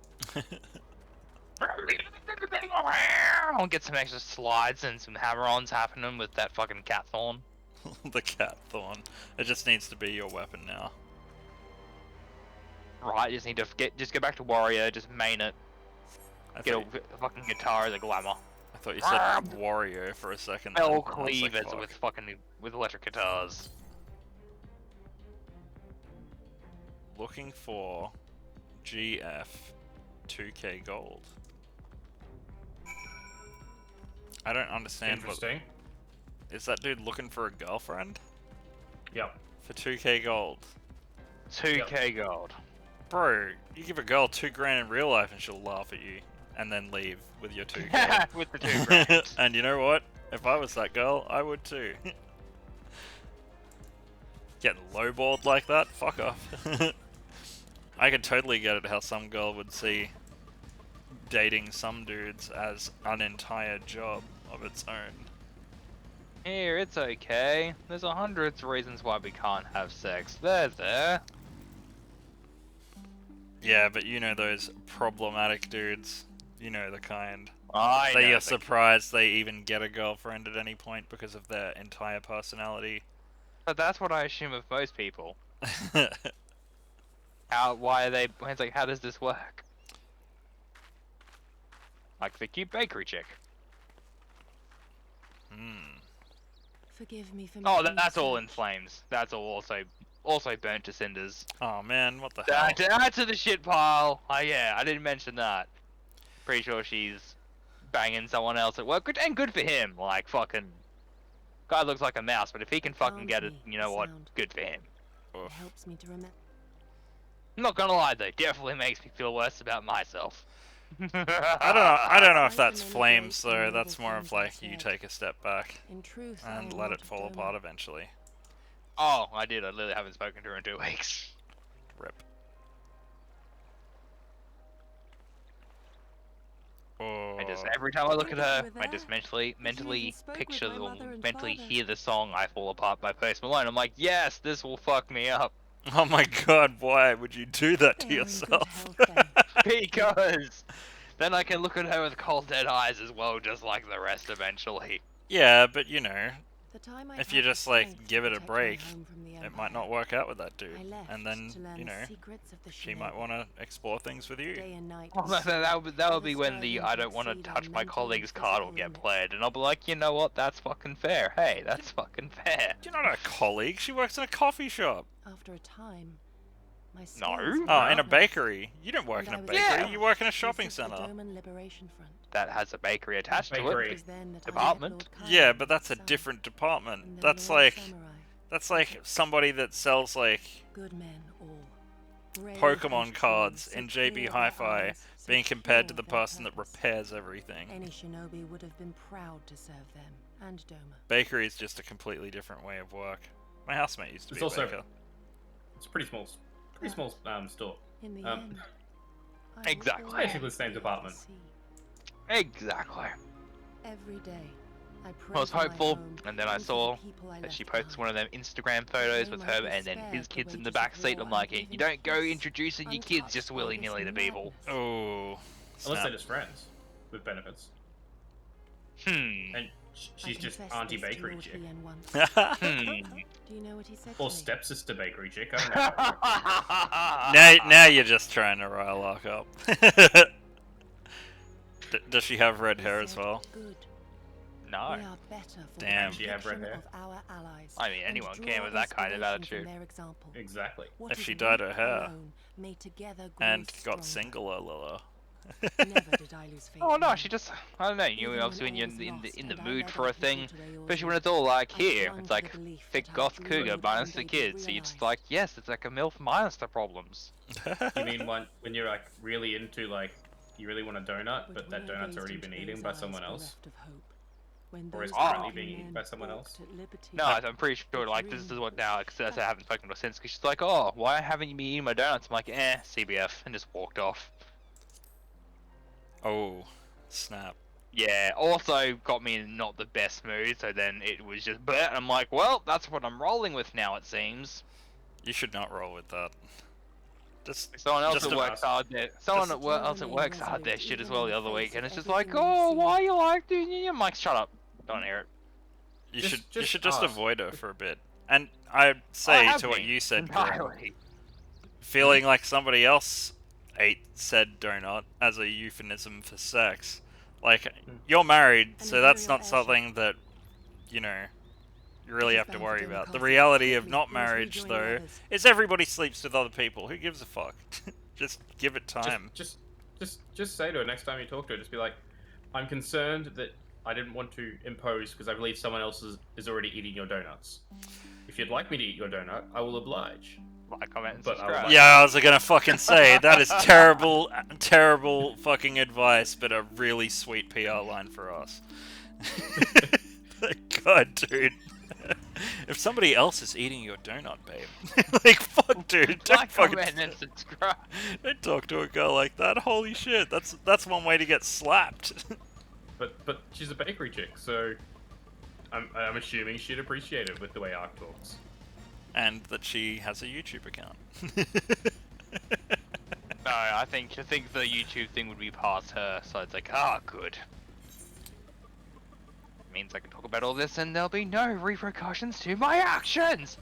I'll get some extra slides and some hammer-ons happening with that fucking cat thorn. The cat thorn. It just needs to be your weapon now. Right, just need to just go back to Warrior, just main it, I get thought, a fucking guitar as a glamour. I thought you said Wario for a second. Bell then. I was like, cleavers fuck. with fucking electric guitars. Looking for GF 2K gold. I don't understand what... Interesting. Is that dude looking for a girlfriend? Yep. For 2K gold? 2K gold. Bro, you give a girl $2,000 in real life and she'll laugh at you. And then leave with your 2K. With the 2 grand. And you know what? If I was that girl, I would too. Getting lowballed like that? Fuck off. I could totally get it how some girl would see dating some dudes as an entire job of its own. Here, it's okay. There's 100 reasons why we can't have sex. There. Yeah, but you know those problematic dudes. You know the kind. I They know are surprised they even get a girlfriend at any point because of their entire personality. But that's what I assume of most people. Why are they... It's like, how does this work? Like the cute bakery chick. Forgive me for Oh, making that's you all sad. in flames. That's all also burnt to cinders. Oh man, what the hell? Add to the shit pile. Oh yeah, I didn't mention that. Pretty sure she's banging someone else at work, and good for him. Like, fucking... Guy looks like a mouse, but if he can fucking get it, you know what? Good for him. It helps me to remember. I'm not gonna lie though, definitely makes me feel worse about myself. I don't know if that's Remember flames those though. little That's more of things I like you said. take a step back In truth, I and am let not it a fall Doma. apart eventually. Oh, I did. I literally haven't spoken to her in 2 weeks. Rip. Oh. I just every time I look at her, You were I just there. mentally even spoke with picture my or mother and mentally father. hear the song "I Fall Apart" by Post Malone. I'm like, yes, this will fuck me up Oh my god, why would you do that to They are in good yourself? health then. because then I can look at her with cold dead eyes as well, just like the rest eventually. Yeah, but you know, The time I if had you the just like strength to give it a protect my break, home from the it might Empire, not work out with that dude. I left And then, to learn you know, the secrets of the she might Shinobi. want to explore things with you. Day and night Well, was that would I be was when the striving "I to don't want to exceed our touch my mental colleague's and card" will physical get limits. played, and I'll be like, you know what? That's fucking fair. Hey, that's fucking fair. You're not a colleague, she works in a coffee shop. After a time, my No. skills Oh, in a developed, bakery. You don't work and in a I was bakery, Yeah. you work in a used shopping to the center. Doman Liberation Front. That has a bakery attached to it. Bakery. It was then that I met Department? Lord Kyle Yeah, and but that's a his son, different and department. then That's Lord like Samurai. somebody that sells like Good men all. Brave Pokemon and cards true, in so JB clear their Hi-Fi eyes, so being compared to pure the their person that purpose. repairs everything. Any shinobi would have been proud to serve them, and Doma. Bakery is just a completely different way of work. My housemate used to It's be a also- baker. It's a pretty small store. In the Um, end, I will exactly. always Basically the same be department. at sea. Exactly. Every day, I pray I was for my hopeful, home and then I and for the saw people I that left she posts behind. one of them Instagram photos with her and then his kids in the back seat. I'm like, you don't go introducing your kids just willy-nilly to people. Oh, Unless they're snap. just friends with benefits. Hmm. And she's just Auntie Bakery Chick. Hmm. Do you know what he said Or to me? stepsister Bakery Chick. I Now you're just trying to rile Locke up. Does she have red He hair as said, well? Good. No. We are better for Damn. the She have red protection hair? of our allies, I mean, and anyone draw can with that kind of inspiration from attitude. their example. Exactly. What If is she dyed her weak hair alone may together grow And got stronger. singular Lilla. Never did I lose faith. Oh no, in she you. just, I don't know, you Even obviously when when you're all was in the lost and I mood led for a other people thing, to where yours especially when led, it's all like I here, clung it's to the like belief thick that our goth dream cougar would minus one the day be kids, so you're just realized. like, yes, it's like a MILF minus the problems. You mean when you're like really into like you really want a donut, but when that I donut's gazed already into been eaten those by eyes someone else? bereft of hope, when Or is those currently working being eaten men by someone balked else? at liberty, No, I'm pretty sure, like, this is what now, because I haven't spoken to her since, because she's like, oh, why haven't you been eating my donuts? I'm like, CBF, and just walked off. Oh, snap. Yeah, also got me in not the best mood, so then it was just, bleh, and I'm like, well, that's what I'm rolling with now, it seems. You should not roll with that. Just, Someone else just that a- works hard there, someone just- else that works hard there shit as well the other week, and it's just like, everything we've oh, seen. why you like doing it? I'm like, shut up, don't hear it. You Just- should just you should just ask. avoid her for a bit. And I'd say have to what been, you said, Greg, entirely. feeling like somebody else ate said donut as a euphemism for sex. Like, you're married, An so that's imperial not airship. something that, you know, you really It is have to bound for worry doing about. The castle reality of quickly. not Please marriage, rejoin the though, others. is everybody sleeps with other people. Who gives a fuck? Just give it time. Just say to her next time you talk to her, just be like, I'm concerned that I didn't want to impose because I believe someone else is already eating your donuts. If you'd like me to eat your donut, I will oblige. Like, comment, and But I would subscribe. like- Yeah, I was gonna fucking say, that is terrible, terrible fucking advice, but a really sweet PR line for us. God, dude. If somebody else is eating your donut, babe, like, fuck, dude, don't Like, fucking, comment, and subscribe. don't talk to a girl like that. Holy shit, that's one way to get slapped. But she's a bakery chick, so I'm assuming she'd appreciate it with the way Ark talks. And that she has a YouTube account. No, I think the YouTube thing would be past her, so it's like, ah, good. Means I can talk about all this and there'll be no repercussions to my actions!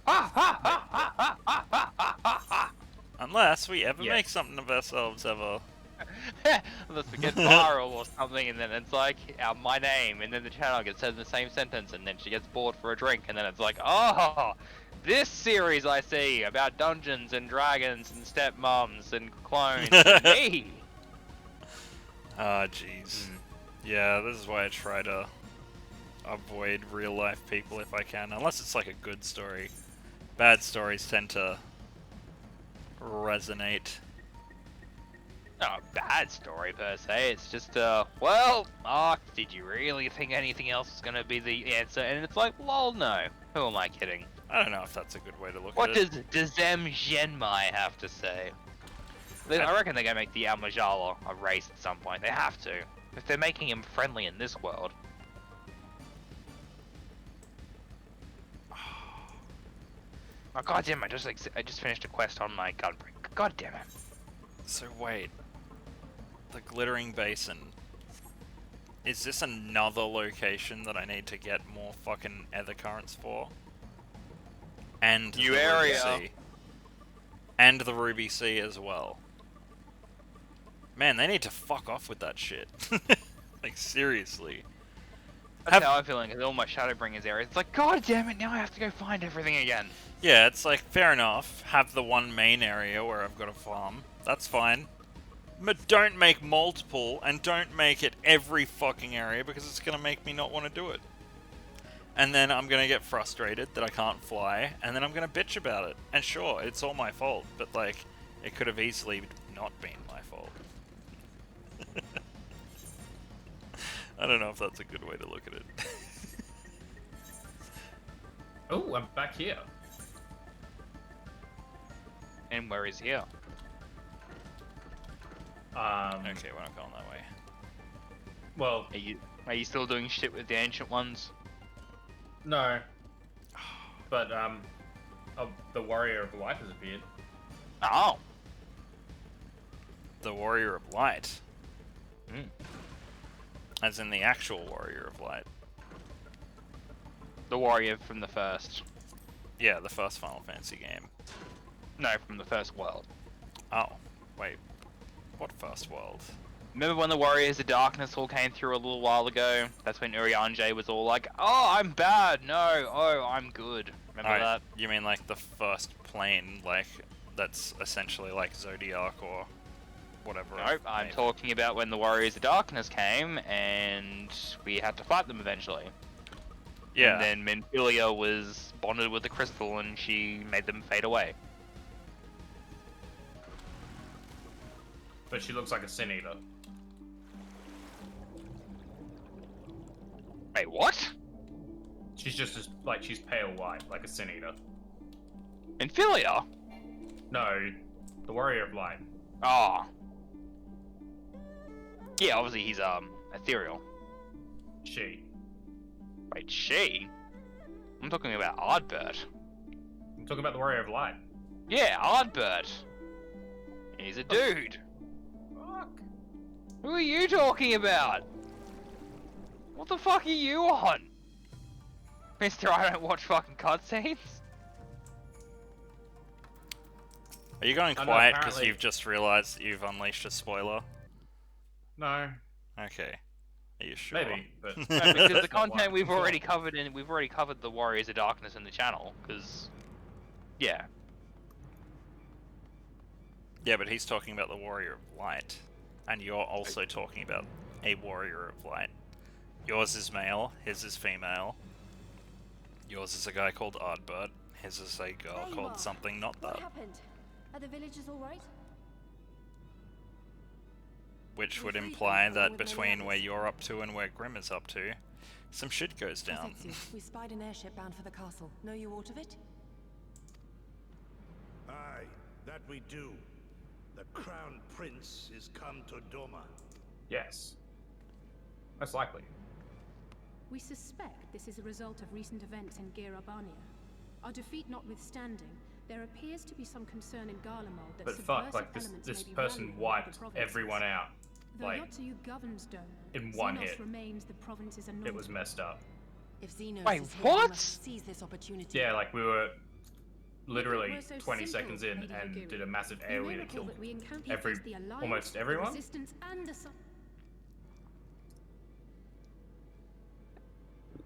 Unless we ever Yeah. make something of ourselves ever. Unless we get viral or something, and then it's like, my name, and then the channel gets said in the same sentence, and then she gets bored for a drink, and then it's like, oh, this series I see about Dungeons and Dragons and stepmoms and clones and me. Ah, jeez. Yeah, this is why I try to avoid real life people if I can, unless it's like a good story. Bad stories tend to resonate. Not a bad story per se, it's just, well, Ark, did you really think anything else was gonna be the answer? And it's like, lol, no. Who am I kidding? I don't know if that's a good way to look What at it. does Zem Zhenmai have to say? I reckon they're gonna make the Amajala a race at some point. They have to. If they're making him friendly in this world. Oh god damn! I just finished a quest on my Gunbreak. God damn it! So wait, the Glittering Basin. Is this another location that I need to get more fucking ether currents for? And New the area. Ruby Sea. And the Ruby Sea as well. Man, they need to fuck off with that shit. Like, seriously. That's how I'm feeling. With all my Shadowbringers areas, it's like, god damn it! Now I have to go find everything again. Yeah, it's like, fair enough. Have the one main area where I've got a farm. That's fine. But don't make multiple, and don't make it every fucking area, because it's gonna make me not want to do it. And then I'm gonna get frustrated that I can't fly, and then I'm gonna bitch about it. And sure, it's all my fault, but like, it could have easily not been my fault. I don't know if that's a good way to look at it. Oh, I'm back here. And where is he? Okay, we're not going that way. Well, Are you still doing shit with the ancient ones? no. But the Warrior of Light has appeared. Oh. The Warrior of Light. Mm. As in the actual Warrior of Light. The warrior from the first. Yeah, the first Final Fantasy game. No, from the first world. Oh, wait. What first world? Remember when the Warriors of Darkness all came through a little while ago? That's when Urianger was all like, oh, I'm bad, no, oh, I'm good. Remember that? You mean like the first plane, like, that's essentially like Zodiac or whatever. Nope, I'm talking about when the Warriors of Darkness came and we had to fight them eventually. Yeah. And then Menphilia was bonded with the crystal and she made them fade away. But she looks like a Sin Eater. Wait, what? She's just as, like, she's pale white, like a Sin Eater. Menphilia? No, the Warrior of Light. Ah. Yeah, obviously he's ethereal. She. Wait, she? I'm talking about Ardbert. I'm talking about the Warrior of Light. Yeah, Ardbert. He's a dude. Fuck. Who are you talking about? What the fuck are you on? Mister, I don't watch fucking cutscenes. Are you going I know, quiet because apparently- you've just realised that you've unleashed a spoiler? No, Okay. Are you sure? maybe, but No, because the That's not content why. we've already covered and we've already covered the Warriors of Darkness in the channel, because yeah. Yeah, but he's talking about the Warrior of Light. And you're also talking about a Warrior of Light. Yours is male, his is female. Yours is a guy called Ardbert. His is a girl There you called are. something not What that. happened? Are the villagers all right? Which We would freed them imply along that with many between where others. you're up to and where Grim is up to, some shit goes down. Profitsu, we spied an airship bound for the castle. Know you aught of it? Aye, that we do. The Crown Prince is come to Doma. yes. Most likely. We suspect this is a result of recent events in Girabania. Our defeat notwithstanding, there appears to be some concern in Garlemald that But fuck, subversive like this elements this may be person rallying in wiped the provinces. everyone out. Though Like, Yotsuyu governs Doma, in one Xenos hit. remains the province's anomaly. It was messed up. If Xenos Wait, is here, what? we must seize this opportunity. Yeah, like we were literally We're so 20 simple, seconds in Lady and Yuguri. did a massive You may AoE that recall killed that we encountered every- against the Alliance, almost the everyone? Resistance, and the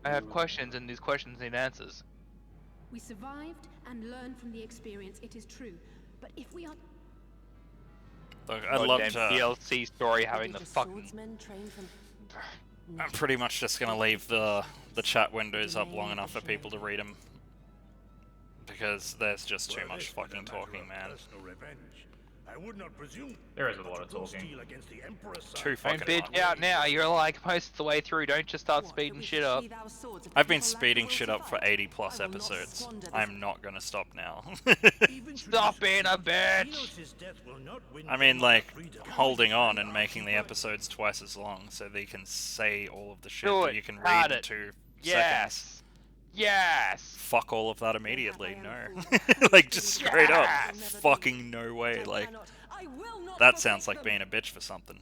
I have questions and these questions need answers. We survived and learned from the experience, it is true. But if we are... Look, I'd love Goddamn to... DLC story having the Prodigious fucking... swordsmen trained from... I'm pretty much just gonna leave the chat windows up long enough for people to read them. Because there's just too Were much this but a fucking matter talking, of man. personal revenge, I would not presume. There is a that lot you of go talking. steal against the Emperor's son. Too Don't fucking bitch much. out now, you're like most of the way through, don't just start speeding shit up. I've been speeding shit up for 80 plus episodes. I'm not gonna stop now. Even Stop being a bitch! Xenos' death will not win I mean, Doma like, freedom. holding on and making the episodes twice as long so they can say all of the shit Do that it. you can Had read in it. 2 seconds. Yes! Yes! Fuck all of that immediately, no. Like, just straight up. Fucking no way, like, that sounds like being a bitch for something.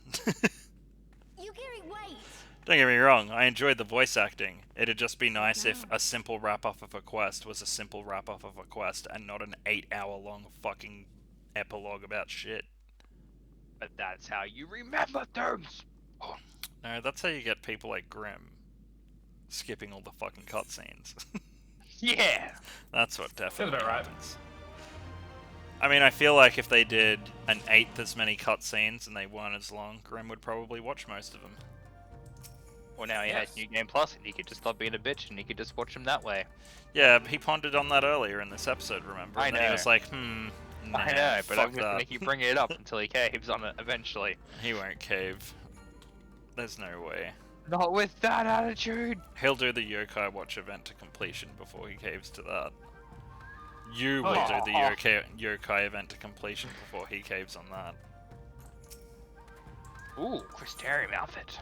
Yuguri, wait! Don't get me wrong, I enjoyed the voice acting. It'd just be nice if a simple wrap-up of a quest was a simple wrap-up of a quest and not an 8-hour-long fucking epilogue about shit. But that's how you remember things! No, that's how you get people like Grim skipping all the fucking cutscenes. Yeah! That's what definitely about right. happens. I mean, I feel like if they did an 1/8 as many cutscenes and they weren't as long, Grim would probably watch most of them. Well, now he Yes. has New Game Plus, and he could just stop being a bitch, and he could just watch them that way. Yeah, he pondered on that earlier in this episode, remember? I And then he know. was like, nah, I know, but I'm fuck just gonna that. keep bringing it up until he caves on it eventually. He won't cave. There's no way. Not with that attitude! He'll do the Yokai Watch event to completion before he caves to that. You will Oh, do yeah. the yokai event to completion before he caves on that. Ooh, Crystarium outfit.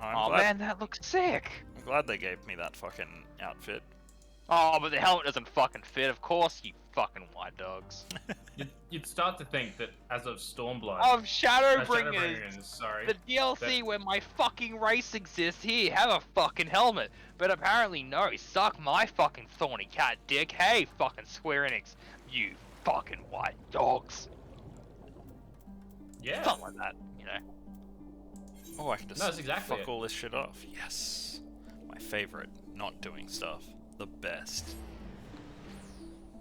I'm Oh glad, man, that looks sick! I'm glad they gave me that fucking outfit. Oh, but the helmet doesn't fucking fit, of course, you fucking white dogs. You'd start to think that as of Stormblood, Of Shadowbringers! Shadowbringers, sorry, The DLC where my fucking race exists, here, have a fucking helmet. But apparently no, suck my fucking thorny cat dick. Hey, fucking Square Enix, you fucking white dogs. yeah, Something like that, you know. Oh, I can just No, that's exactly fuck it. all this shit off. Yes. My favorite. Not doing stuff. The best.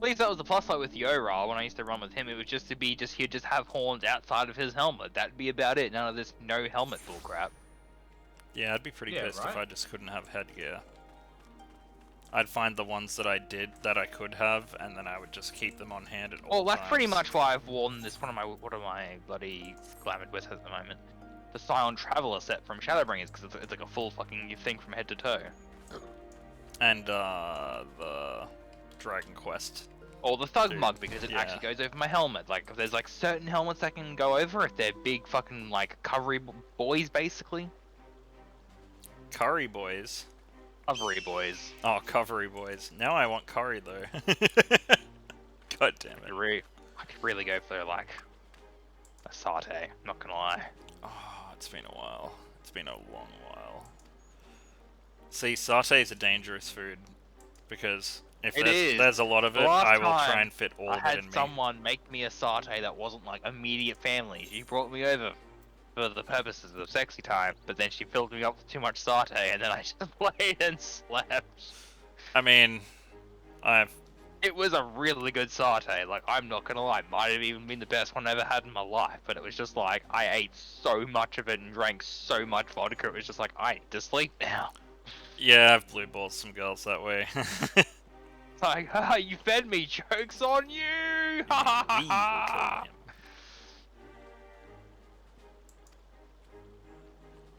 At least that was the plus side with Yora when I used to run with him. It was just to be he'd just have horns outside of his helmet. That'd be about it. None of this no helmet bullcrap. Yeah, I'd be pretty Yeah, pissed if right? I just couldn't have headgear. I'd find the ones that I could have, and then I would just keep them on hand at all Well, that's pretty times. much why I've worn this. What am I bloody glamored with at the moment? The Scion Traveler set from Shadowbringers, because it's like a full fucking thing from head to toe. And the Dragon Quest. Or the Thug Dude, Mug, because it yeah. actually goes over my helmet. Like, if there's like certain helmets that can go over if they're big fucking like covery boys, basically. Curry boys. Covery boys. Oh, covery boys. Now I want curry though. God damn it. I could really go for like a satay. Not gonna lie. Oh, it's been a while. It's been a long while. See, satay is a dangerous food because if there's a lot of it, Last I will try time and fit all I of it in had me. someone make me a satay that wasn't like immediate family. She brought me over for the purposes of sexy time, but then she filled me up with too much satay, and then I just laid and slept. I mean, It was a really good satay. Like, I'm not gonna lie, might have even been the best one I ever had in my life. But it was just like I ate so much of it and drank so much vodka. It was just like I need to sleep now. Yeah, I've blue balled some girls that way. It's like, haha, you fed me. Jokes on you. Ha ha ha ha.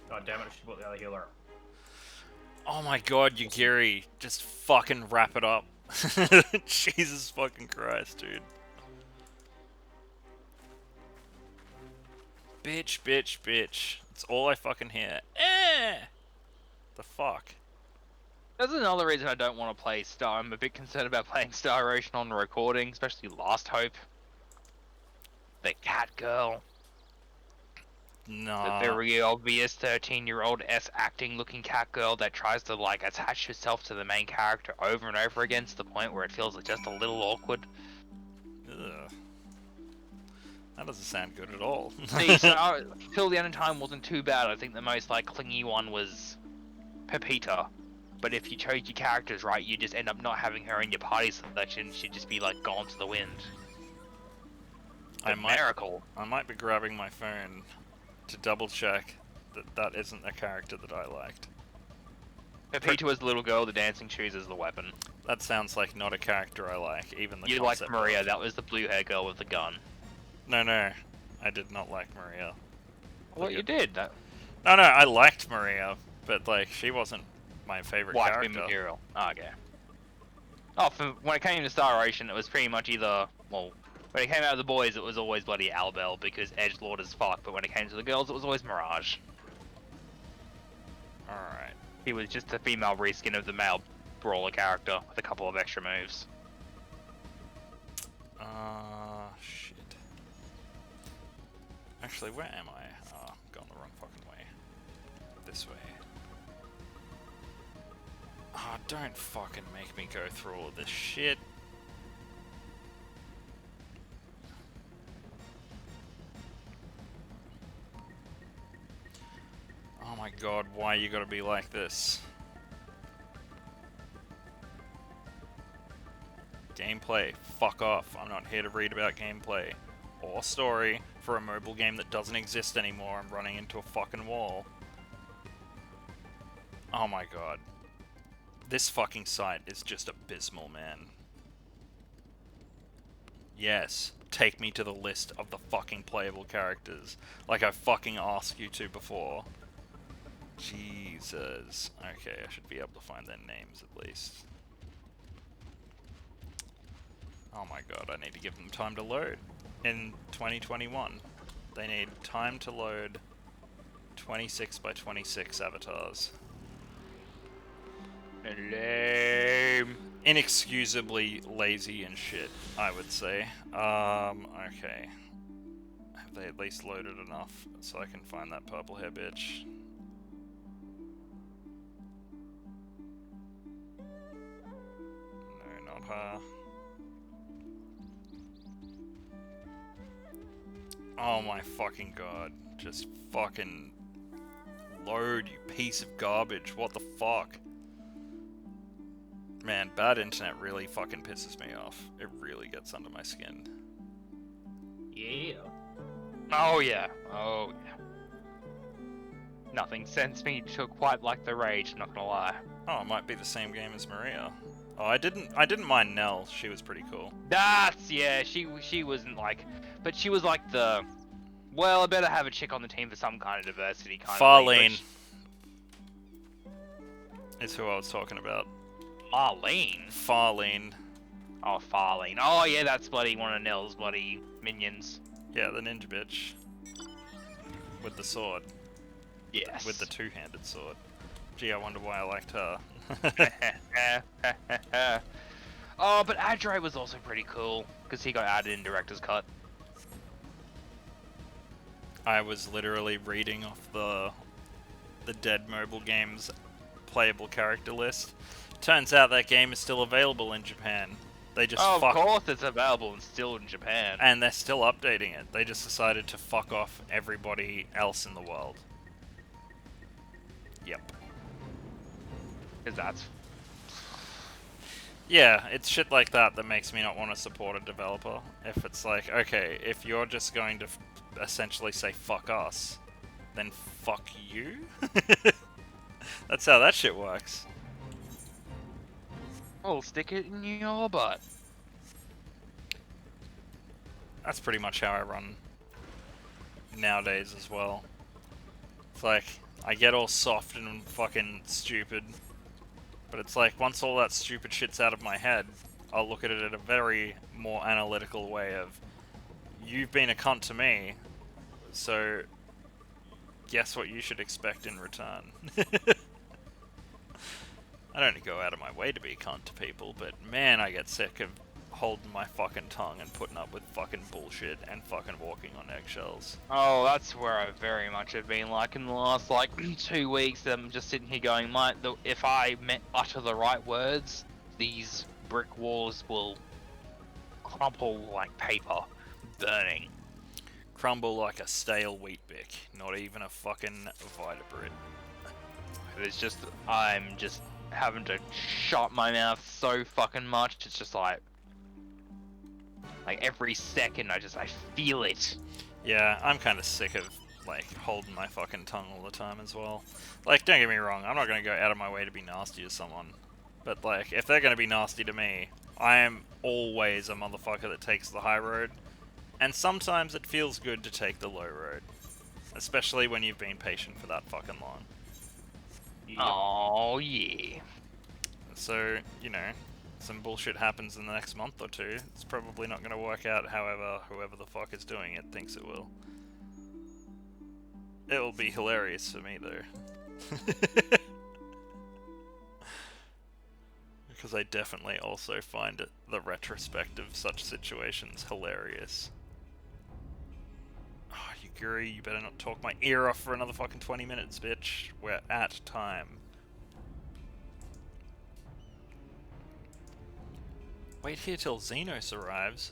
God damn it! She brought the other healer. Oh my god, Yuguri, just fucking wrap it up. Jesus fucking Christ, dude. Bitch, bitch, bitch. That's all I fucking hear. The fuck? That's another reason I don't want to play Star. I'm a bit concerned about playing Star Ocean on the recording, especially Last Hope. The cat girl. Nah. The very obvious 13-year-old acting looking cat girl that tries to like attach herself to the main character over and over again to the point where it feels like just a little awkward. Ugh. That doesn't sound good at all. See, so Till the End of Time wasn't too bad. I think the most like clingy one was Pepita. But if you chose your characters right, you just end up not having her in your party selection. She'd just be like gone to the wind. Miracle. I might be grabbing my phone to double check that that isn't a character that I liked. Pepita was the little girl, the dancing shoes is the weapon. That sounds like not a character I like, even the You liked concept Maria, of it. that was the blue hair girl with the gun. No, I did not like Maria. Well, you did. No, I liked Maria, but like she wasn't my favorite Wifey character. material. Oh, okay. Oh, when it came to Star Ocean, it was pretty much either, well, when it came out of the boys, it was always bloody Albel because edgelord as fuck, but when it came to the girls, it was always Mirage. Alright. He was just a female reskin of the male brawler character with a couple of extra moves. Shit. Actually, where am I? Oh, I'm going the wrong fucking way. This way. Oh, don't fucking make me go through all of this shit. Oh my god, why you gotta be like this? Gameplay. Fuck off. I'm not here to read about gameplay. Or story for a mobile game that doesn't exist anymore. I'm running into a fucking wall. Oh my god. This fucking site is just abysmal, man. Yes, take me to the list of the fucking playable characters. Like I fucking asked you to before. Jesus. Okay, I should be able to find their names at least. Oh my god, I need to give them time to load. In 2021, they need time to load 26 by 26 avatars. Lame. Inexcusably lazy and shit, I would say. Okay. Have they at least loaded enough so I can find that purple hair bitch? No, not her. Oh my fucking god. Just fucking load, you piece of garbage. What the fuck? Man, bad internet really fucking pisses me off. It really gets under my skin. Yeah. Oh yeah. Oh yeah. Nothing sends me to quite like the rage, not gonna lie. Oh, it might be the same game as Maria. Oh, I didn't mind Nell. She was pretty cool. That's yeah. She wasn't like, but she was like the. Well, I better have a chick on the team for some kind of diversity kind Farlene of. is who I was talking about. Marlene. Farlene. Oh, Farlene. Oh yeah, that's bloody one of Nell's bloody minions. Yeah, the ninja bitch. With the sword. Yes. With the two-handed sword. Gee, I wonder why I liked her. Oh, but Adre was also pretty cool, because he got added in Director's Cut. I was literally reading off the Dead Mobile Games playable character list. Turns out that game is still available in Japan. They just Oh, of course it's available and still in Japan. And they're still updating it. They just decided to fuck off everybody else in the world. Yep. Because that's... Yeah, it's shit like that that makes me not want to support a developer. If it's like, okay, if you're just going to essentially say fuck us, then fuck you? That's how that shit works. We'll stick it in your butt. That's pretty much how I run nowadays as well. It's like, I get all soft and fucking stupid, but it's like, once all that stupid shit's out of my head, I'll look at it in a very more analytical way of, you've been a cunt to me, so guess what you should expect in return. I don't go out of my way to be a cunt to people, but man, I get sick of holding my fucking tongue and putting up with fucking bullshit and fucking walking on eggshells. Oh, that's where I very much have been like in the last like 2 weeks. I'm just sitting here going, if I utter the right words, these brick walls will crumple like paper, burning. Crumble like a stale wheat bick, not even a fucking Vitabrit. It's just, I'm just having to shut my mouth so fucking much. It's just like every second I feel it. Yeah, I'm kind of sick of like holding my fucking tongue all the time as well. Like, don't get me wrong, I'm not gonna go out of my way to be nasty to someone, but like, if they're gonna be nasty to me, I am always a motherfucker that takes the high road, and sometimes it feels good to take the low road, especially when you've been patient for that fucking long. Oh yeah. So, you know, some bullshit happens in the next month or two, it's probably not going to work out however whoever the fuck is doing it thinks it will. It will be hilarious for me though. Because I definitely also find the retrospect of such situations hilarious. Oh, Yuguri, you better not talk my ear off for another fucking 20 minutes, bitch. We're at time. Wait here till Xenos arrives.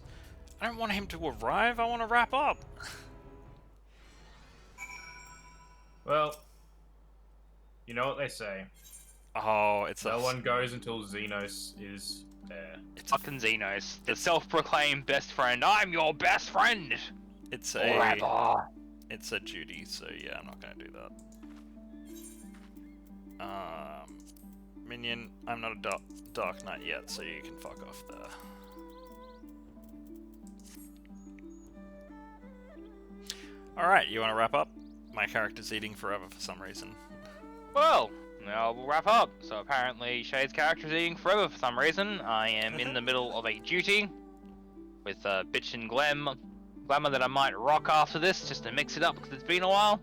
I don't want him to arrive, I want to wrap up. Well, you know what they say. Oh, it's no one goes until Xenos is there. It's fucking Xenos, the self-proclaimed best friend. I'm your best friend! It's Forever. It's a duty, so yeah, I'm not gonna do that. Minion, I'm not a Dark Knight yet, so you can fuck off there. Alright, you wanna wrap up? My character's eating forever for some reason. Well, now we'll wrap up. So apparently Shade's character is eating forever for some reason. I am in the middle of a duty with bitch and glamour that I might rock after this just to mix it up because it's been a while.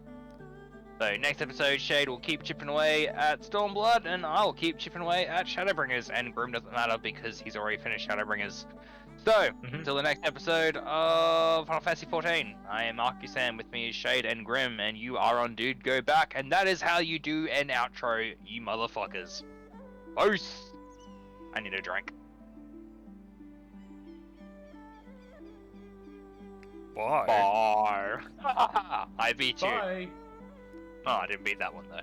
So next episode, Shade will keep chipping away at Stormblood, and I'll keep chipping away at Shadowbringers, and Grim doesn't matter because he's already finished Shadowbringers. So, until the next episode of Final Fantasy XIV, I am Arcu-Sam, with me is Shade and Grim, and you are on DudeGoBack, and that is how you do an outro, you motherfuckers. Peace! I need a drink. Bye. Bye. I beat you. Bye. Oh, I didn't beat that one though.